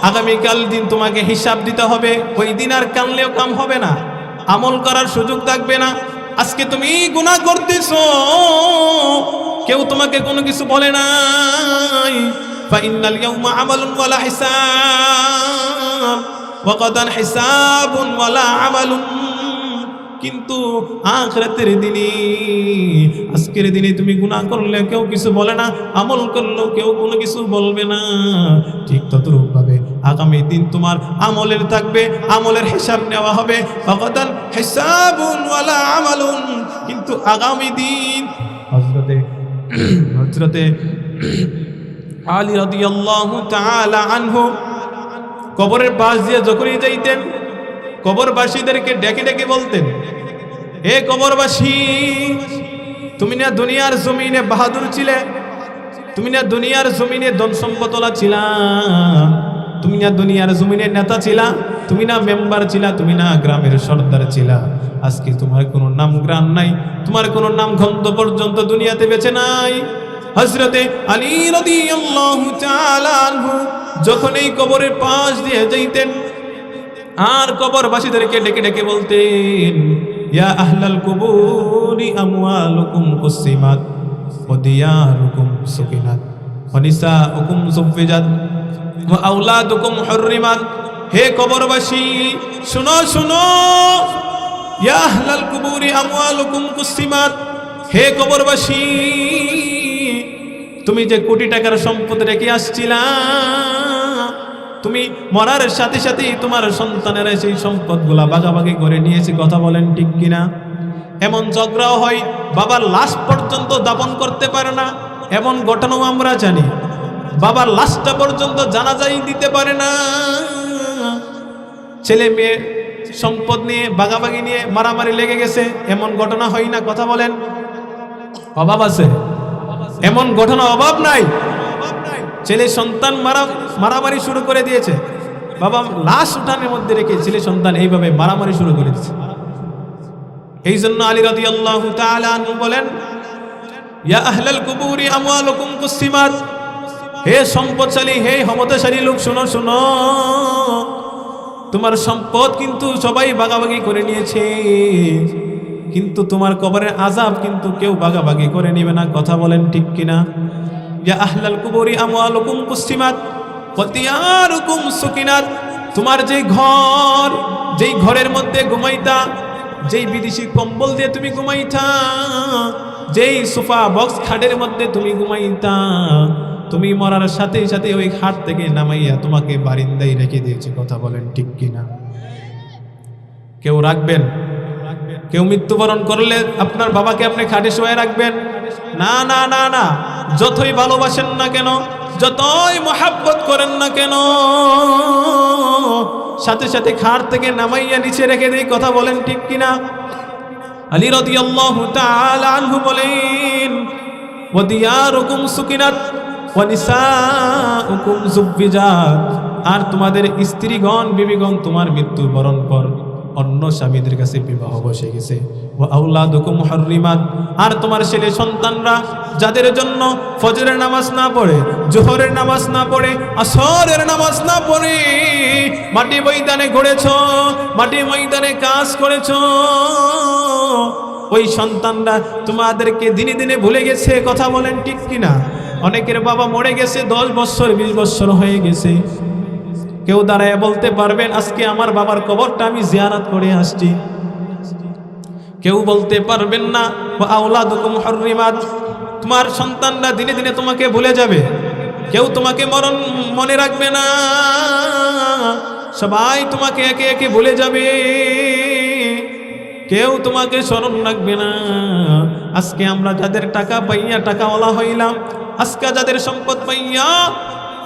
আগামীকাল দিন তোমাকে হিসাব দিতে হবে। ওই দিন আর কানলেও কাম হবে না, আমল করার সুযোগ থাকবে না। আজকে তুমি গুনাহ করতেছো, কেউ তোমাকে কোনো কিছু বলে নাই। ফাইন্নাল ইয়াউমা আমালুন ওয়ালা হিসাব ওয়া গাদান হিসাবুন ওয়ালা আমালুন, কিন্তু আখিরাতের দিনে, আজকের দিনে তুমি গুনাহ করলে কেউ কিছু বলে না, আমল করলেও কেউ কোনো কিছু বলবে না। ঠিক ততরূপভাবে আগামী দিন তোমার আমলের থাকবে, আমলের হিসাব নেওয়া হবে। ফাগাদান হিসাবুন ওয়ালা আমালুন, কিন্তু আগামী দিন হযরতে আলী রাদিয়াল্লাহু তাআলা আনহু কবরের পাশ দিয়ে যখনই যাইতেন, কবরবাসীদেরকে ডেকে ডেকে বলতেন, এ কবরবাসী, তুমি না দুনিয়ার জমিনে বাহাদুর ছিলে, তুমি না দুনিয়ার জমিনে ধন সম্পদওয়ালা ছিলা, তুমি না দুনিয়ার জমিনে নেতা ছিলা, তুমি না মেম্বার ছিলা, তুমি না গ্রামের সর্দার ছিলা। আজকে তোমার কোনো নাম গ্রাম নাই, তোমার কোনো নাম গন্ধ পর্যন্ত দুনিয়াতে বেঁচে নাই। হযরতে আলী রাদিয়াল্লাহু তাআলা আনহু যখন এই কবরের পাশ দিয়ে যাইতেন, আর কবরবাসীদেরকে ডেকে ডেকে বলতেন, ইয়া আহলাল কুবুরি আমওয়ালুকুম কুসিমাত, ওয়া দিয়ারুকুম সুকিনাত ওয়া নিসাউকুম যুফফিজাত ওয়া আওলাদুকুম হুররিমাত। হে কবরবাসী শুনো শুনো, ইয়া আহলাল কুবুরি আমওয়ালুকুম কুসিমাত। হে কবরবাসী, তুমি যে কোটি টাকার সম্পদ রেখে আসছিলা, তুমি মরার সাথে সাথেই তোমার সন্তানেরা সেই সম্পদগুলা ভাগাভাগি করে নিয়েছে। কথা বলেন ঠিক কিনা? এমন ঝগড়াও হয়, বাবার লাশ পর্যন্ত দাফন করতে পারে না, এমন ঘটনাও আমরা জানি। বাবার লাশটা পর্যন্ত জানাজাই দিতে পারে না। ছেলে মেয়ে সম্পদ নিয়ে ভাগাভাগি নিয়ে মারামারি লেগে গেছে, এমন ঘটনা হয় না? কথা বলেন, অভাব আছে? এমন ঘটনা অভাব নাই? ছেলে সন্তান মারামারি শুরু করে দিয়েছে, বাবা লাশ উঠানের মধ্যে রেখে ছেলে সন্তান এইভাবে মারামারি শুরু করে দিয়েছে। এই জন্য আলী রাদিয়াল্লাহু তাআলা আনহু বলেন, ইয়া আহলাল কুবুরি আমওয়ালুকুম কুসিমাত। হে সম্পদশালী, হে ক্ষমতাশালী লোক, শুনো শুনো, তোমার সম্পদ কিন্তু সবাই ভাগাভাগি করে নিয়েছে, কিন্তু তোমার কবরের আযাব কিন্তু কেউ ভাগাভাগি করে নেবে না। কথা বলেন ঠিক কিনা? ইয়া আহলাল কুবুরি আমওয়ালুকুম কুসিমাত ওয়া দিয়ারুকুম সুকিনাত। তোমার যেই ঘরের মধ্যে ঘুমাইতা, যেই বিদেশি কম্বল দিয়ে তুমি ঘুমাইতা, যেই সোফা বক্স খাটের মধ্যে তুমি ঘুমাইতা, তুমি মরার সাথে সাথে ওই খাট থেকে নামাইয়া তোমাকে বারিন্দায় রেখে দিয়েছে। কথা বলেন ঠিক কিনা? কেউ রাখবেন? কেউ মৃত্যুবরণ করলে আপনার বাবাকে আপনি খাটে শোয়ায় রাখবেন? না না না না। যতই ভালোবাসেন না কেন, যতই মহাব্বত করেন না কেন, সাথে সাথে খাট থেকে নামাইয়া নিচে রেখে দেই। কথা বলেন ঠিক কিনা? আলী রাদিয়াল্লাহু তাআলা আনহু বলেন, ওয়া দিয়ারুকুম সুকিনাত ওয়া নিসাউকুম যুফফিজাত। আর তোমাদের স্ত্রীগণ, বিবিগণ তোমার মৃত্যুবরণ পর অন্য স্বামীদের কাছে বিবাহ বসে গেছে। ওয়া আওলাদুকুম হুররিমাত। আর তোমার ছেলে সন্তানরা যাদের জন্য ফজরের নামাজ না পড়ে, জোহরের নামাজ না পড়ে, আসরের নামাজ না পড়ে মাটি ময়দানে ঘুরেছো, মাটি ময়দানে কাজ করেছো, ওই সন্তানরা তোমাদেরকে দিনে দিনে ভুলে গেছে। কথা বলেন ঠিক কিনা? অনেকের বাবা মরে গেছে 10 বছর 20 বছর হয়ে গেছে, কেউ দাঁড়ায় বলতে পারবেন আজকে আমার বাবার কবরটা আমি জিয়ারত করে আসছি? কেউ বলতে পারবেন না। ওয়া আওলাদুকুম হুররিমাত। তোমার সন্তানরা দিনে দিনে তোমাকে ভুলে যাবে, কেউ তোমাকে মনে রাখবে না, সবাই তোমাকে একে একে ভুলে যাবে, কেউ তোমাকে স্মরণ রাখবে না। আজকে আমরা যাদের টাকা পাইয়া টাকাওয়ালা হইলাম, আজকে যাদের সম্পদ পাইয়া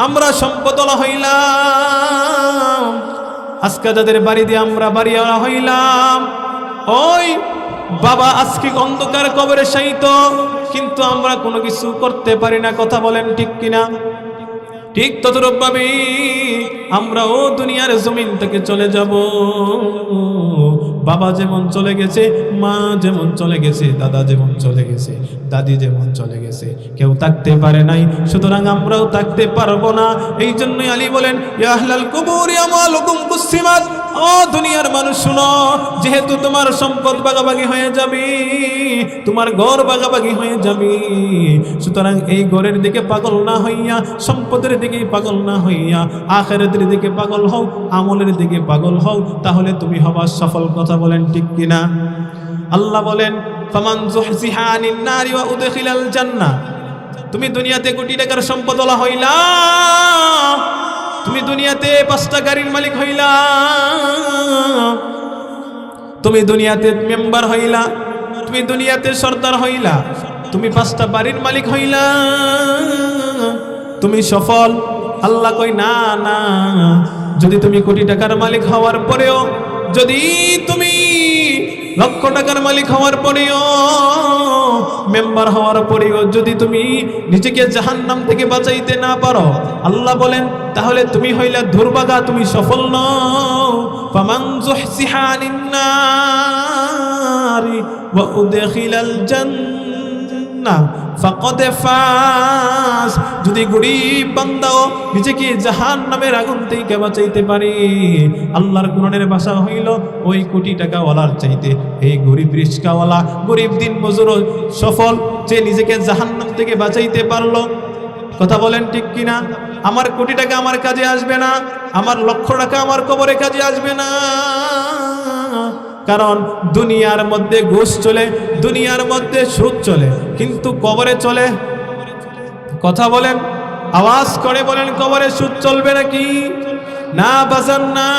আমরা সম্পদওয়ালা হইলাম, আজকে যাদের বাড়ি দিয়ে আমরা বাড়িওয়ালা হইলাম, ওই বাবা আজকে অন্ধকার কবরে শায়িত, কিন্তু আমরা কোনো কিছু করতে পারি না। কথা বলেন ঠিক কিনা? ঠিক ততরূপভাবে আমরাও দুনিয়ার জমিন থেকে চলে যাব। বাবা যেমন চলে গেছে, মা যেমন চলে গেছে, দাদা যেমন চলে গেছে, দাদি যেমন চলে গেছে, কেউ থাকতে পারে নাই, সুতরাং আমরাও থাকতে পারবো না। এই জন্যই আলী বলেন, ইয়া আহলাল কুবুরি আমওয়ালুকুম কুসিমাত। ও দুনিয়ার মানুষ শুনো, যেহেতু তোমার সম্পদ ভাগাভাগি হয়ে যাবে, তোমার ঘর ভাগাভাগি হয়ে যাবে, সুতরাং এই ঘরের দিকে পাগল না হইয়া, সম্পদের দিকে পাগল না হইয়া, আখিরাতের দিকে পাগল হও, আমলের দিকে পাগল হও, তাহলে তুমি হবা সফল। কথা বলেন ঠিক কিনা? আল্লাহ বলেন, ফামান যুহজিহা আনিন নারি ওয়া উদখিলাল জান্নাহ। তুমি দুনিয়াতে কোটি টাকার সম্পদওয়ালা হইলা, তুমি দুনিয়াতে 5টা গাড়ির মালিক হইলা, তুমি দুনিয়াতে মেম্বার হইলা, তুমি দুনিয়াতে সর্দার হইলা, তুমি 5টা বাড়ির মালিক হইলা, তুমি সফল? আল্লাহ কই না না, যদি তুমি কোটি টাকার মালিক হওয়ার পরেও, যদি তুমি লক্ষ টাকার মালিক হওয়ার পরেও, মেম্বার হওয়ার পরেও যদি তুমি নিজেকে জাহান্নাম থেকে বাঁচাইতে না পারো, আল্লাহ বলেন তাহলে তুমি হইলা দুর্ভাগা, তুমি সফল নও। ফামান যুহজিহা আনিন নারি ওয়া উদখিলাল জান্নাহ না ফাকাদে ফাস। যদি গরিব বান্দাও নিজেকে জাহান্নামের আগুন থেকে বাঁচাইতে পারে, আল্লাহর কোরআনের ভাষা হইল ওই কোটি টাকাওয়ালার চাইতে এই গরিব রিস্কাওয়ালা, গরিব দিন মজুর সফল, যে নিজেকে জাহান্নাম থেকে বাঁচাইতে পারলো। কথা বলেন ঠিক কিনা? আমার কোটি টাকা আমার কাজে আসবে না, আমার লক্ষ টাকা আমার কবরে কাজে আসবে না। কারণ দুনিয়ার মধ্যে ঘুষ চলে, দুনিয়ার মধ্যে সুদ চলে, কিন্তু কবরে চলে? কথা বলেন, আওয়াজ করে বলেন, কবরে সুদ চলবে নাকি? না বাজান না,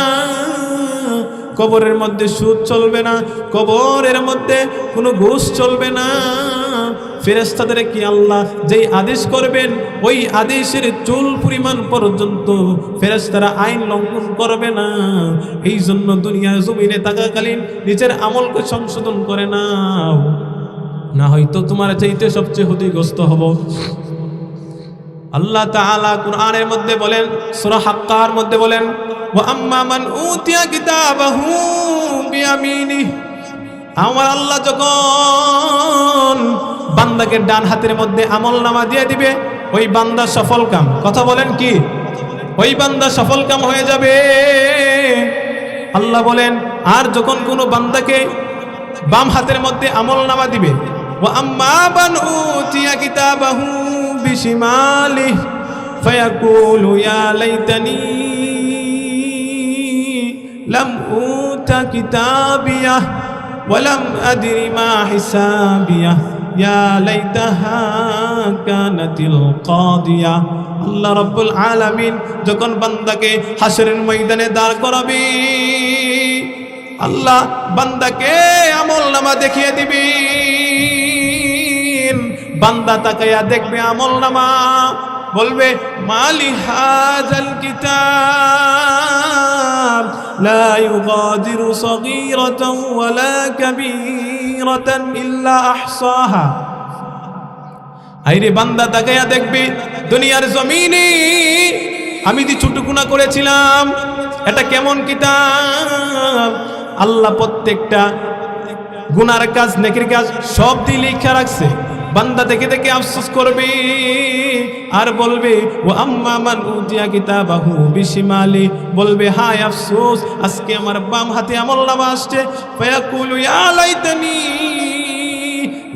কবরের মধ্যে সুদ চলবে না, কবরের মধ্যে কোনো ঘুষ চলবে না। ফেরেশতাদের কি আল্লাহ যেই আদেশ করবেন ওই আদেশের চুল পরিমাণ পর্যন্ত ফেরেশতারা আইন লঙ্ঘন করবে না। এই জন্য দুনিয়ার জমিনে থাকাকালীন নিজের আমলকে সংশোধন করে নাও, না হয়তো তোমার চাইতে সবচেয়ে ক্ষতিগ্রস্ত হব। আল্লাহ তাআলা কুরআনের মধ্যে বলেন, সূরা হাক্কার মধ্যে বলেন, ওয়া আম্মা মান উতিয়া কিতাবাহু বিয়ামিনিহি। আমার আল্লাহ যখন বান্দাকে ডান হাতের মধ্যে আমলনামা দিয়ে দিবে, ওই বান্দা সফল কাম। কথা বলেন কি? ওই বান্দা সফল কাম হয়ে যাবে। আল্লাহ বলেন, আর যখন কোনো বান্দাকে বাম হাতের মধ্যে আমলনামা দিবে, ওয়া আম্মা মান উতিয়া কিতাবাহু বিশিমালিহি ফায়াকুলু ইয়া লাইতানি লাম উতা কিতাবিয়া ওয়ালাম আদরি মা হিসাবিয়া ইয়া লাইতাহা কানাতিল কাদিয়া। আল্লাহ রাব্বুল আলামিন যখন বান্দাকে হাসরের ময়দানে দাঁড় করাবে, আল্লাহ বান্দাকে আমলনামা দেখিয়ে দিবেন। বান্দা তাকায়া দেখবে আমলনামা, বলবে মালি হাযাল কিতাব লা ইউগাদিরু সগীরাতান ওয়ালা কাবীরাতান ইল্লা আহসাহা। আইরে বান্দা তাকায়া দেখবে দুনিয়ার জমিনে আমি যে ছোট গুনাহ করেছিলাম, এটা কেমন কিতাব। আল্লাহ প্রত্যেকটা গুনার কাজ, নেকির কাজ সব দিয়ে লিখে রাখছে। বান্দা দেখে দেখে আফসোস করবে আর বলবে, ও আম্মা মান উতিয়া কিতাবাহু বিশিমালি, বলবে হায় আফসোস, আজকে আমার বাম হাতে আমলনামা আসছে। ফায়াকুলু ইয়া লাইতানি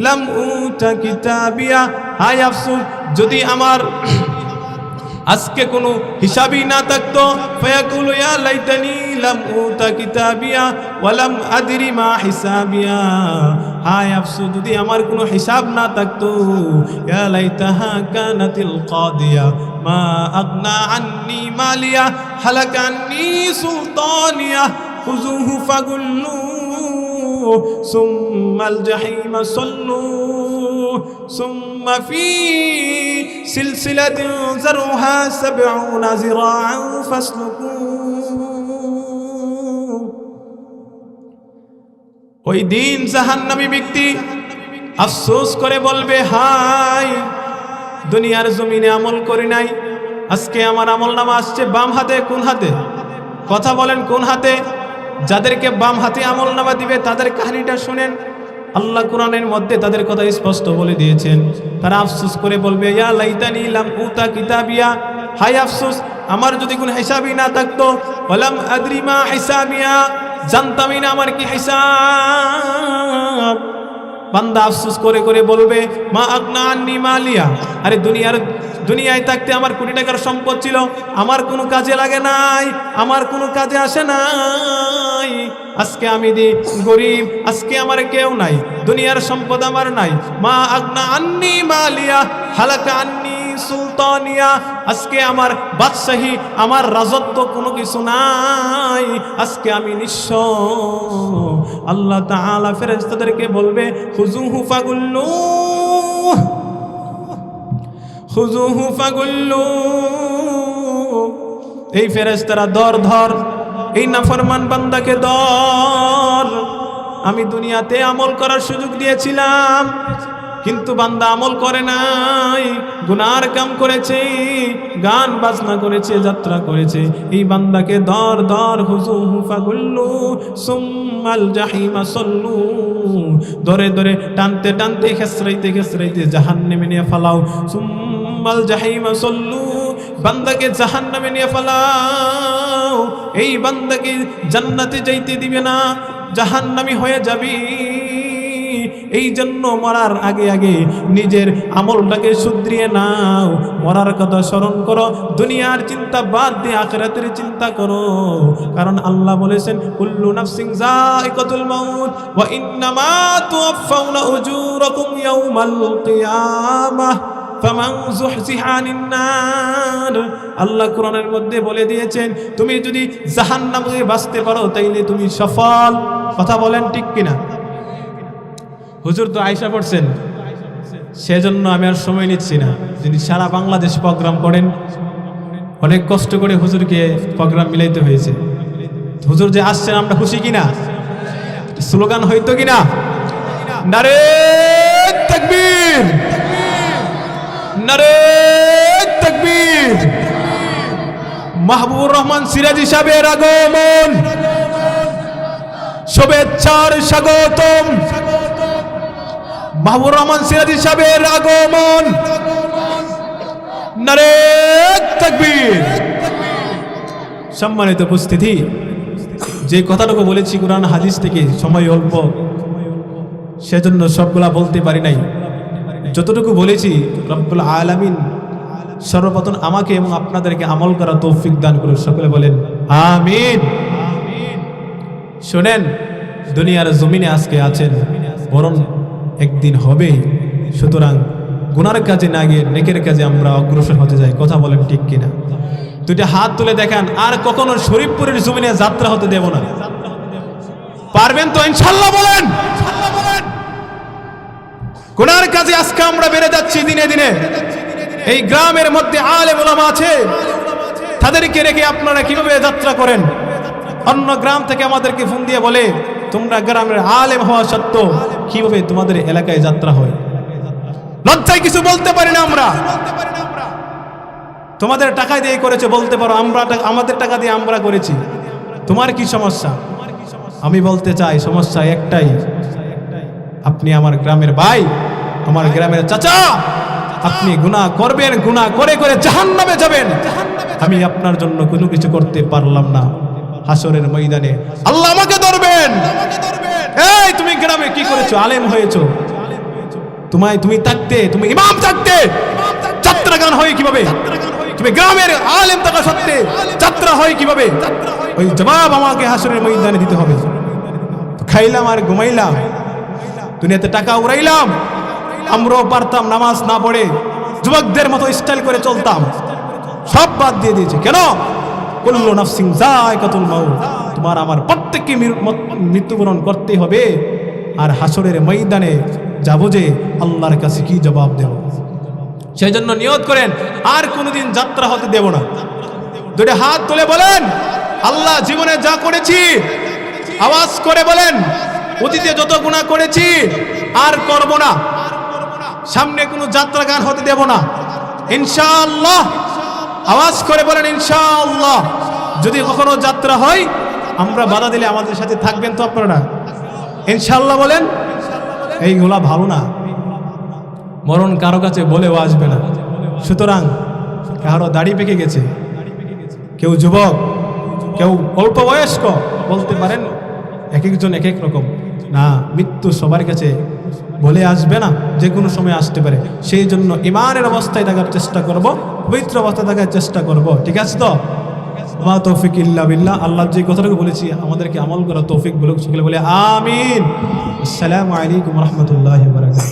লাম উতা কিতাবিয়া, হায় আফসোস, যদি আমার আজকে কোনো হিসাবই না থাকতো। ফায়াকুলু ইয়া লাইতানি লাম উতা কিতাবিয়া ওয়ালাম আদরি মা হিসাবিয়া, হায় আফসোস, যদি আমার কোনো হিসাব না থাকতো। ইয়া লাইতাহা কানাতিল কাদিয়া মা আগনা আন্নি মালিয়া হালাকা আন্নি সুলতানিয়া খুযুহু ফাগুল্লু সুম্মাল জাহিমা সাল্লু সুম্মা ফি সিলসিলাতিন যারউহা ৭০ যিরাআন ফাসলুকু। ওই দিন জাহান্নামী ব্যক্তি আফসোস করে বলবে, হায় দুনিয়ার জমিনে আমল করি নাই, আজকে আমার আমলনামা আসছে বাম হাতে। কোন হাতে? কথা বলেন, কোন হাতে? যাদেরকে বাম হাতে আমলনামা দিবে তাদের কাহিনীটা শুনেন। আল্লাহ কোরআনের মধ্যে তাদের কথা স্পষ্ট বলে দিয়েছেন। তারা আফসোস করে বলবে, ইয়া লাইতানি লাম উতা কিতাবিয়া, হায় আফসোস, আমার যদি কোনো হিসাবই না থাকতো। ওয়ালাম আদরি মা হিসাবিয়া, জানতামই না আমার কি হিসাব। বান্দা আফসোস করে করে বলবে, মা আগনা আন্নি মালিয়া, আরে দুনিয়ায় থাকতে আমার কোটি টাকার সম্পদ ছিল, আমার কোনো কাজে লাগে নাই, আমার কোনো কাজে আসে নাই। আজকে আমি গরিব, আজকে আমার কেউ নাই, দুনিয়ার সম্পদ আমার নাই। মা আগনা আন্নি মালিয়া হালাকা আন্নি সুলতানিয়া, আজকে আমার বাদশাহী, আমার রাজত্ব কোনো কিছু নাই, আজকে আমি নিঃস্ব। আল্লাহ তাআলা ফেরেশতাদেরকে বলবে, খুযুহু ফাগুল্লু খুযুহু ফাগুল্লু। এই ফেরেশতারা ধর, এই নাফরমান বান্দাকে ধর। আমি দুনিয়াতে আমল করার সুযোগ দিয়েছিলাম, কিন্তু বান্দা আমল করে নাই, গুনার কাম করেছে, গান বাজনা করেছে, যাত্রা করেছে। এই বান্দাকে দর দর হুজুহু ফাগুল্লু সুম্মাল জাহিমা সল্লু, ধরে ধরে টানতে টানতে খেসরাইতে খেসরাইতে জাহান্নামে নিয়ে ফালাও। সুম্মাল জাহিমা সল্লু, বান্দাকে জাহান্নামে নিয়ে ফালাও। এই বান্দাকে জান্নাতে যাইতে দিবে না, জাহান্নামী হয়ে যাবি। এই জন্য মরার আগে আগে নিজের আমলটাকে শুধরিয়ে নাও, মরার কথা স্মরণ করো, দুনিয়ার চিন্তা বাদ দিয়ে আখিরাতের চিন্তা করো। কারণ আল্লাহ বলেছেন কুল্লু নাফসিন যায়িকাতুল মাউত ওয়া ইন্নামা তুওয়াফাউনা উজুরাকুম ইয়াউমাল কিয়ামাহ ফামান যুহজিহা আনিন নার। আল্লাহ কোরআনের মধ্যে বলে দিয়েছেন তুমি যদি জাহান্নাম থেকে বাঁচতে পারো তাইলে তুমি সফল। কথা বলেন ঠিক কিনা? হুজুর তো আয়সা পড়ছেন, সেজন্য আমি আর সময় নিচ্ছি না। যিনি সারা বাংলাদেশ প্রোগ্রাম করেন, অনেক কষ্ট করে হুজুরকে প্রোগ্রাম মিলাইতে হয়েছে। হুজুর যে আসছেন আমরা খুশি কিনা? স্লোগান হইতো কিনা? নারে তাকবীর, নারে তাকবীর। মাহবুবুর রহমান সিরাজি সাহেবের আগমন, শুভেচ্ছার স্বাগতম। মাহবুবুর রহমান সিরাজি সাহেবের আগমন, নারে তাকবীর। সম্মানিত উপস্থিতি, যে কথাটুকু বলেছি কুরআন হাদিস থেকে, সময় অল্প সেজন্য সবগুলা বলতে পারি নাই। যতটুকু বলেছি রব্বুল আলামিন সর্বপ্রথম আমাকে এবং আপনাদেরকে আমল করা তৌফিক দান করুন। সকলে বলেন আমিন। শোনেন, দুনিয়ার জমিনে আজকে আছেন, বরং একদিন হবে। সুতরাং গুনার কাজে না গিয়ে নেকের কাজে আমরা অগ্রসর হতে যাই। কথা বলেন ঠিক কিনা? দুইটা হাত তুলে দেখান, আর কখনো শরীফপুরের জমিনে যাত্রা হতে দেব না। পারবেন তো ইনশাআল্লাহ? বলেন। গুনার কাজে আজকে আমরা বেড়ে যাচ্ছি দিনে দিনে। এই গ্রামের মধ্যে আলেম ওলামা আছে, তাদেরকে রেখে আপনারা কিভাবে যাত্রা করেন? অন্য গ্রাম থেকে আমাদেরকে ফোন দিয়ে বলে তোমরা গ্রামের আলেম হওয়া সত্ত্বেও কিভাবে তোমাদের এলাকায় যাত্রা হয়? লজ্জায় কিছু বলতে পারি না আমরা। তোমাদের টাকা দিয়ে করেছে বলতে পারো, আমরা আমাদের টাকা দিয়ে আমরা করেছি। তোমার কি সমস্যা? আমি বলতে চাই সমস্যা একটাই, আপনি আমার গ্রামের ভাই, আমার গ্রামের চাচা। আপনি গুনাহ করবেন, গুনাহ করে করে জাহান্নামে যাবেন। আমি আপনার জন্য কোনো কিছু করতে পারলাম না। হাসরের ময়দানে আল্লাহ আমাকে ধরবেন। এই তুমি গ্রামে কি করেছো? আলেম হয়েছো, তুমি থাকতে, তুমি ইমাম থাকতে যাত্রা গান হয় কিভাবে? তুমি গ্রামের আলেম থাকা সত্ত্বে যাত্রা হয় কিভাবে? ওই জবাব আমাকে হাসরের ময়দানে দিতে হবে। খাইলাম আর ঘুমাইলাম, দুনিয়াতে টাকা উড়াইলাম, আমরাও পারতাম নামাজ না পড়ে যুবকদের মতো স্টাইল করে চলতাম, সব বাদ দিয়ে দিয়েছে। কেন? কুল্লু নাফসিন যায়িকাতুল মাউত, তোমার আমার প্রত্যেককে মৃত্যুবরণ করতে হবে। আর হাসরের ময়দানে যাব যে আল্লাহর কাছে কি জবাব দেব? সেই জন্য নিয়ত করেন আর কোনোদিন যাত্রা হতে দেব না। দুটো হাত তুলে বলেন আল্লাহ, জীবনে যা করেছি, আওয়াজ করে বলেন অতীতে যত গুনাহ করেছি আর করব না। সামনে কোনো যাত্রা গান হতে দেব না ইনশাআল্লাহ। আওয়াজ করে বলেন ইনশাআল্লাহ। যদি কখনো যাত্রা হয়, আমরা বাধা দিলে আমাদের সাথে থাকবেন তো আপনারা? ইনশাআল্লাহ বলেন। এইগুলা ভালো না, মরণ কারো কাছে বলেও আসবে না। সুতরাং কারো দাড়ি পেকে গেছে, কেউ যুবক, কেউ অল্প বয়স্ক, বলতে পারেন এক একজন এক এক রকম না। মৃত্যু সবার কাছে বলে আসবে না, যে কোনো সময় আসতে পারে। সেই জন্য ইমানের অবস্থায় থাকার চেষ্টা করব, পবিত্র অবস্থায় থাকার চেষ্টা করব। ঠিক আছে তো? মা তৌফিক ইল্লা বিল্লাহ। আল্লাহ যে কথাটুকু বলেছি আমাদেরকে আমল করা তৌফিক বলুক। সকলে বলে আমিন। আসসালামু আলাইকুম ওয়া রাহমাতুল্লাহি ওয়া বারাকাতুহু।